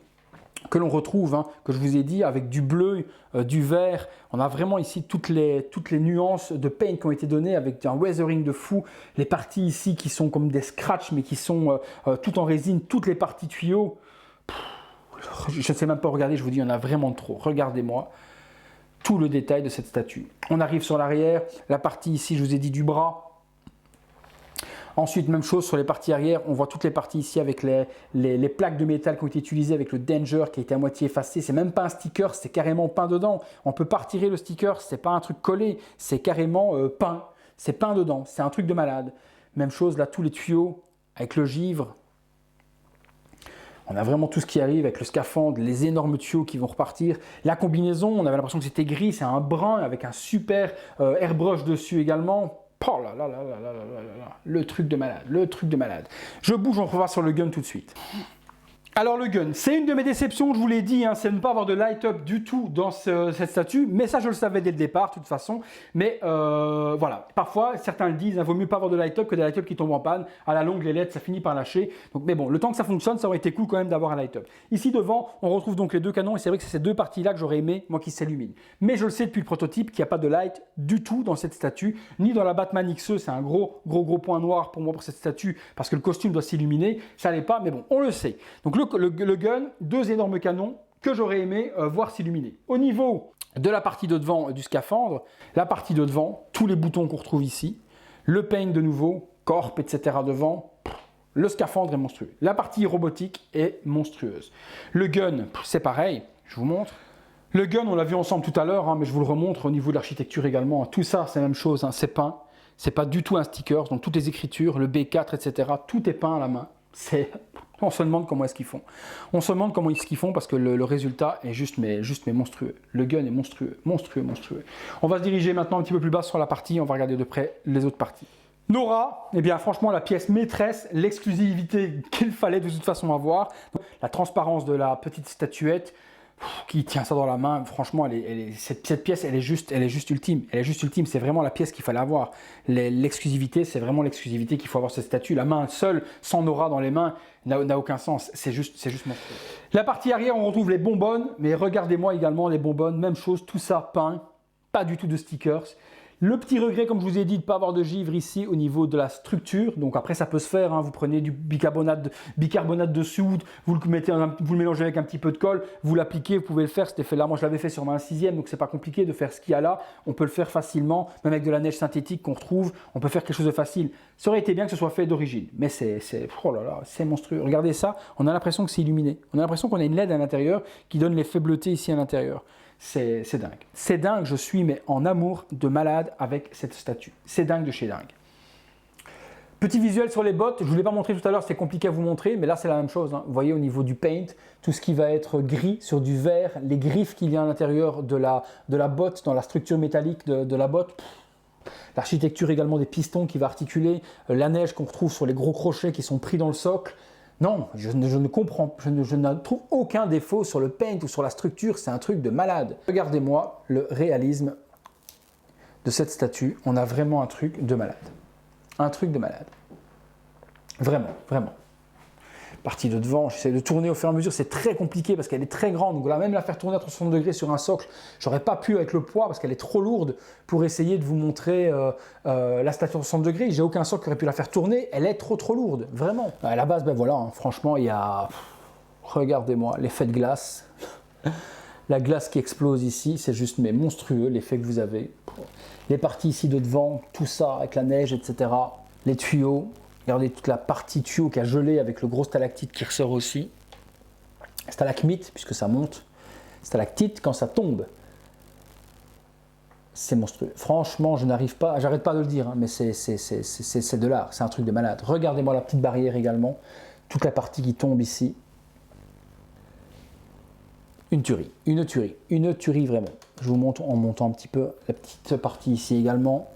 que l'on retrouve, que je vous ai dit, avec du bleu, du vert. On a vraiment ici toutes les nuances de paint qui ont été données avec un weathering de fou. Les parties ici qui sont comme des scratchs, mais qui sont tout en résine, toutes les parties tuyaux. Je ne sais même pas regarder, je vous dis, il y en a vraiment trop. Regardez-moi tout le détail de cette statue. On arrive sur l'arrière, la partie ici, je vous ai dit, du bras. Ensuite, même chose sur les parties arrière, on voit toutes les parties ici avec les plaques de métal qui ont été utilisées avec le Danger qui a été à moitié effacé. C'est même pas un sticker, c'est carrément peint dedans. On peut pas retirer le sticker, c'est pas un truc collé, c'est carrément peint. C'est peint dedans, c'est un truc de malade. Même chose là, tous les tuyaux avec le givre. On a vraiment tout ce qui arrive avec le scaphandre, les énormes tuyaux qui vont repartir. La combinaison, on avait l'impression que c'était gris, c'est un brun avec un super airbrush dessus également. Oh là là là là là là là là, le truc de malade, le truc de malade. Je bouge, on va sur le gun tout de suite. Alors le gun, c'est une de mes déceptions, je vous l'ai dit, c'est de ne pas avoir de light-up du tout dans cette statue, mais ça je le savais dès le départ de toute façon, mais voilà, parfois certains le disent, il vaut mieux pas avoir de light-up que des light-up qui tombent en panne, à la longue les LED ça finit par lâcher, donc, mais bon, le temps que ça fonctionne, ça aurait été cool quand même d'avoir un light-up. Ici devant, on retrouve donc les deux canons, et c'est vrai que c'est ces deux parties-là que j'aurais aimé, moi qui s'illuminent. Mais je le sais depuis le prototype qu'il n'y a pas de light du tout dans cette statue, ni dans la Batman XE, c'est un gros point noir pour moi pour cette statue, parce que le costume doit s'illuminer, ça l'est pas, mais bon, on le sait. Donc le gun, deux énormes canons que j'aurais aimé voir s'illuminer. Au niveau de la partie de devant du scaphandre, la partie de devant, tous les boutons qu'on retrouve ici, le paint de nouveau, corp, etc. devant, le scaphandre est monstrueux. La partie robotique est monstrueuse. Le gun, c'est pareil, je vous montre. Le gun, on l'a vu ensemble tout à l'heure, mais je vous le remontre au niveau de l'architecture également. Tout ça, c'est la même chose, c'est peint. C'est pas du tout un sticker, donc toutes les écritures, le B4, etc., tout est peint à la main. On se demande comment est-ce qu'ils font. On se demande comment est-ce qu'ils font parce que le résultat est juste mais monstrueux. Le gun est monstrueux. On va se diriger maintenant un petit peu plus bas sur la partie, on va regarder de près les autres parties. Nora, eh bien franchement la pièce maîtresse, l'exclusivité qu'il fallait de toute façon avoir, la transparence de la petite statuette, qui tient ça dans la main, franchement, cette pièce, elle est juste ultime. Elle est juste ultime, c'est vraiment la pièce qu'il fallait avoir. L'exclusivité, c'est vraiment l'exclusivité qu'il faut avoir cette statue. La main seule, sans Nora dans les mains, n'a aucun sens. C'est juste monstrueux. La partie arrière, on retrouve les bonbonnes, mais regardez-moi également les bonbonnes, même chose, tout ça peint, pas du tout de stickers. Le petit regret, comme je vous ai dit, de ne pas avoir de givre ici au niveau de la structure. Donc après, ça peut se faire. Vous prenez du bicarbonate de soude, vous le mélangez avec un petit peu de colle, vous l'appliquez, vous pouvez le faire. Cet effet-là, moi je l'avais fait sur ma 6e, donc c'est pas compliqué de faire ce qu'il y a là. On peut le faire facilement, même avec de la neige synthétique qu'on retrouve. On peut faire quelque chose de facile. Ça aurait été bien que ce soit fait d'origine, mais oh là là, c'est monstrueux. Regardez ça, on a l'impression que c'est illuminé. On a l'impression qu'on a une LED à l'intérieur qui donne l'effet bleuté ici à l'intérieur. C'est dingue. C'est dingue, je suis mais en amour de malade avec cette statue. C'est dingue de chez dingue. Petit visuel sur les bottes, je ne vous l'ai pas montré tout à l'heure, c'est compliqué à vous montrer, mais là c'est la même chose. Hein. Vous voyez au niveau du paint, tout ce qui va être gris sur du vert, les griffes qu'il y a à l'intérieur de la botte, dans la structure métallique de la botte. L'architecture également des pistons qui va articuler, la neige qu'on retrouve sur les gros crochets qui sont pris dans le socle. Non, je ne comprends, je ne trouve aucun défaut sur le paint ou sur la structure, c'est un truc de malade. Regardez-moi le réalisme de cette statue, on a vraiment un truc de malade. Un truc de malade. Vraiment, vraiment. Partie de devant, j'essaie de tourner au fur et à mesure, c'est très compliqué parce qu'elle est très grande. Donc là, même la faire tourner à 360 degrés sur un socle, j'aurais pas pu avec le poids parce qu'elle est trop lourde pour essayer de vous montrer la statue à 60 degrés. J'ai aucun socle qui aurait pu la faire tourner, elle est trop lourde, vraiment. À la base, ben voilà, hein, franchement, il y a... Regardez-moi, l'effet de glace. La glace qui explose ici, c'est juste mais monstrueux, l'effet que vous avez. Les parties ici de devant, tout ça avec la neige, etc. Les tuyaux, regardez toute la partie tuyau qui a gelé avec le gros stalactite qui ressort aussi. Stalagmite, puisque ça monte. Stalactite, quand ça tombe, c'est monstrueux. Franchement, je n'arrive pas, j'arrête pas de le dire, hein, mais c'est de l'art, c'est un truc de malade. Regardez-moi la petite barrière également, toute la partie qui tombe ici. Une tuerie vraiment. Je vous montre en montant un petit peu la petite partie ici également.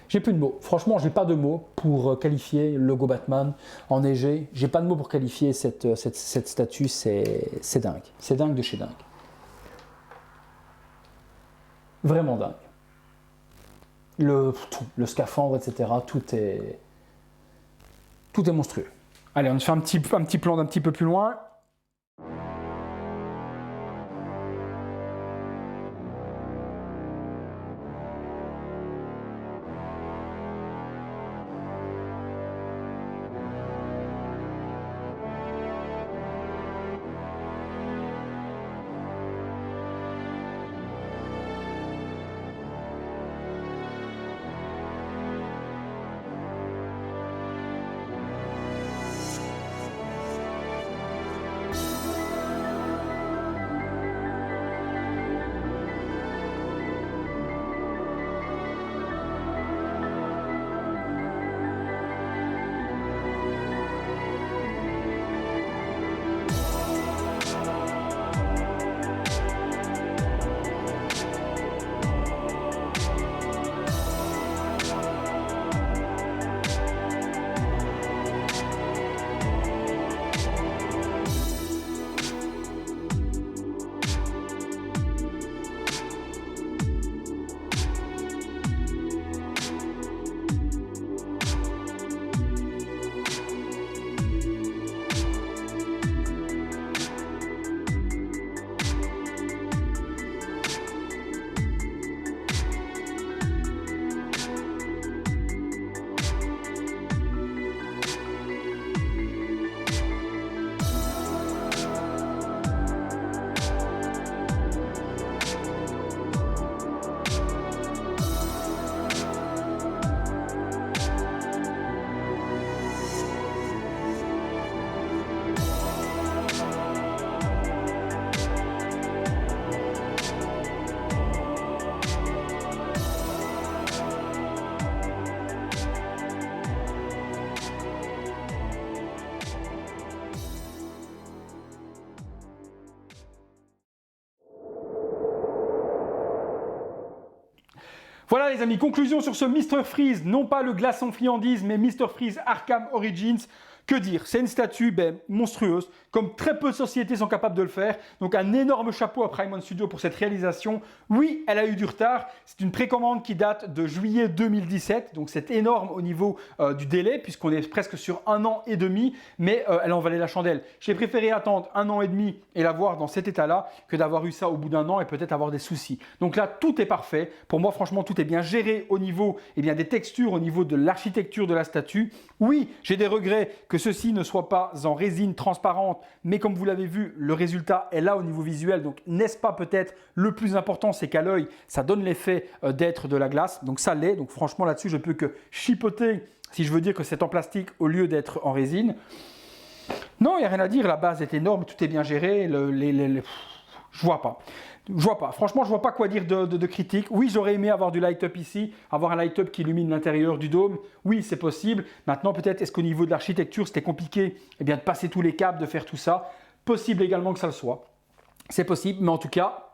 J'ai plus de mots. Franchement, j'ai pas de mots pour qualifier le logo Batman enneigé. J'ai pas de mots pour qualifier cette statue. C'est dingue. C'est dingue de chez dingue. Vraiment dingue. Le scaphandre, etc. Tout est monstrueux. Allez, on fait un petit plan d'un petit peu plus loin. Voilà les amis, conclusion sur ce Mr Freeze, non pas le glaçon friandise, mais Mr Freeze Arkham Origins. Que dire? C'est une statue monstrueuse, comme très peu de sociétés sont capables de le faire. Donc un énorme chapeau à Prime One Studio pour cette réalisation. Oui, elle a eu du retard. C'est une précommande qui date de juillet 2017. Donc c'est énorme au niveau du délai, puisqu'on est presque sur 1 an et demi. Mais elle en valait la chandelle. J'ai préféré attendre 1 an et demi et la voir dans cet état-là, que d'avoir eu ça au bout d'1 an et peut-être avoir des soucis. Donc là, tout est parfait. Pour moi, franchement, tout est bien géré au niveau des textures, au niveau de l'architecture de la statue. Oui, j'ai des regrets que ceci ne soit pas en résine transparente, mais comme vous l'avez vu, le résultat est là au niveau visuel. Donc, n'est-ce pas peut-être le plus important, c'est qu'à l'œil, ça donne l'effet d'être de la glace. Donc, ça l'est. Donc, franchement, là-dessus, je peux que chipoter si je veux dire que c'est en plastique au lieu d'être en résine. Non, il n'y a rien à dire. La base est énorme, tout est bien géré. Je vois pas. Je vois pas, franchement, je vois pas quoi dire de critique. Oui, j'aurais aimé avoir du light-up ici, avoir un light-up qui illumine l'intérieur du dôme. Oui, c'est possible. Maintenant, peut-être, est-ce qu'au niveau de l'architecture, c'était compliqué de passer tous les câbles, de faire tout ça? Possible également que ça le soit. C'est possible, mais en tout cas,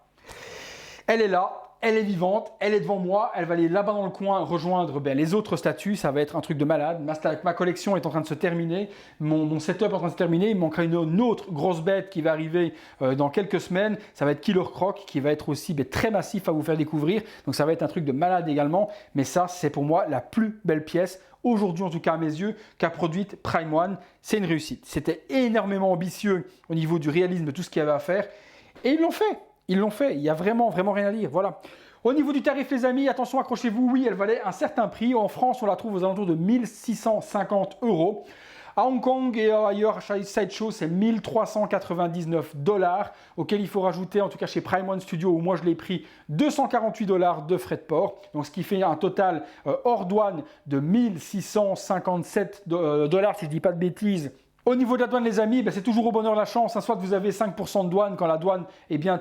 elle est là. Elle est vivante, elle est devant moi, elle va aller là-bas dans le coin rejoindre les autres statues, ça va être un truc de malade. Ma collection est en train de se terminer, mon setup est en train de se terminer, il me manquera une autre grosse bête qui va arriver dans quelques semaines, ça va être Killer Croc qui va être aussi très massif à vous faire découvrir, donc ça va être un truc de malade également, mais ça c'est pour moi la plus belle pièce, aujourd'hui en tout cas à mes yeux, qu'a produite Prime One, c'est une réussite. C'était énormément ambitieux au niveau du réalisme de tout ce qu'il y avait à faire, et ils l'ont fait. Ils l'ont fait, il n'y a vraiment rien à dire, voilà. Au niveau du tarif les amis, attention, accrochez-vous, oui, elle valait un certain prix. En France, on la trouve aux alentours de 1650 €. À Hong Kong et ailleurs, chez Sideshow, c'est 1399 $, auquel il faut rajouter, en tout cas chez Prime One Studio, où moi je l'ai pris, 248 $ de frais de port. Donc ce qui fait un total hors douane de 1657 $, si je ne dis pas de bêtises. Au niveau de la douane, les amis, c'est toujours au bonheur la chance. Soit vous avez 5% de douane quand la douane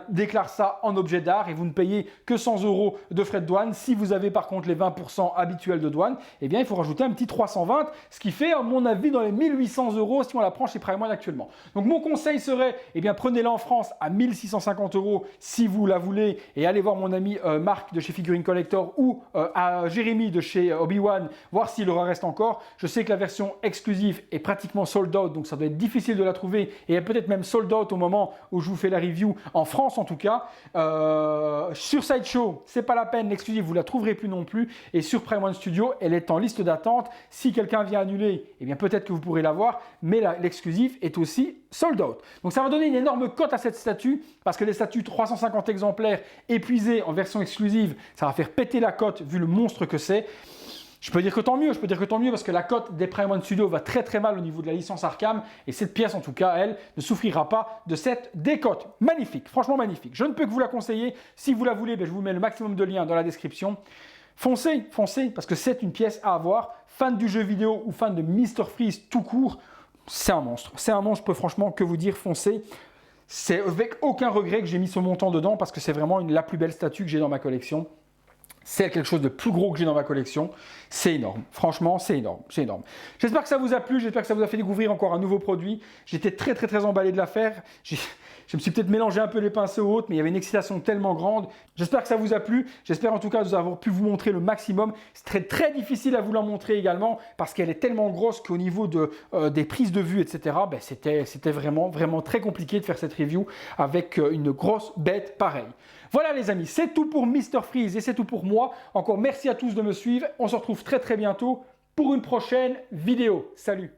déclare ça en objet d'art et vous ne payez que 100 € de frais de douane. Si vous avez par contre les 20% habituels de douane, il faut rajouter un petit 320, ce qui fait, à mon avis, dans les 1800 € si on la prend chez Prime One actuellement. Donc mon conseil serait, prenez-la en France à 1650 € si vous la voulez et allez voir mon ami Marc de chez Figurine Collector ou à Jérémy de chez Obi-Wan, voir s'il en reste encore. Je sais que la version exclusive est pratiquement sold out, donc ça doit être difficile de la trouver et peut-être même sold out au moment où je vous fais la review, en France en tout cas. Sur Sideshow, c'est pas la peine, l'exclusive vous la trouverez plus non plus, et sur Prime One Studio, elle est en liste d'attente. Si quelqu'un vient annuler, peut-être que vous pourrez l'avoir, mais l'exclusive est aussi sold out. Donc ça va donner une énorme cote à cette statue, parce que les statues 350 exemplaires épuisées en version exclusive, ça va faire péter la cote vu le monstre que c'est. Je peux dire que tant mieux, parce que la cote des Prime One Studio va très mal au niveau de la licence Arkham, et cette pièce en tout cas, elle, ne souffrira pas de cette décote. Magnifique, franchement magnifique. Je ne peux que vous la conseiller. Si vous la voulez, je vous mets le maximum de liens dans la description. Foncez, parce que c'est une pièce à avoir. Fan du jeu vidéo ou fan de Mr. Freeze tout court, c'est un monstre. C'est un monstre, je peux franchement que vous dire, foncez. C'est avec aucun regret que j'ai mis ce montant dedans, parce que c'est vraiment la plus belle statue que j'ai dans ma collection. C'est quelque chose de plus gros que j'ai dans ma collection. C'est énorme. Franchement, c'est énorme. J'espère que ça vous a plu. J'espère que ça vous a fait découvrir encore un nouveau produit. J'étais très emballé de la faire. Je me suis peut-être mélangé un peu les pinceaux hautes, mais il y avait une excitation tellement grande. J'espère que ça vous a plu. J'espère en tout cas avoir pu vous montrer le maximum. C'est très difficile à vous la montrer également, parce qu'elle est tellement grosse qu'au niveau des prises de vue, etc., c'était vraiment très compliqué de faire cette review avec une grosse bête pareille. Voilà les amis, c'est tout pour Mr. Freeze et c'est tout pour moi. Encore merci à tous de me suivre. On se retrouve très bientôt pour une prochaine vidéo. Salut!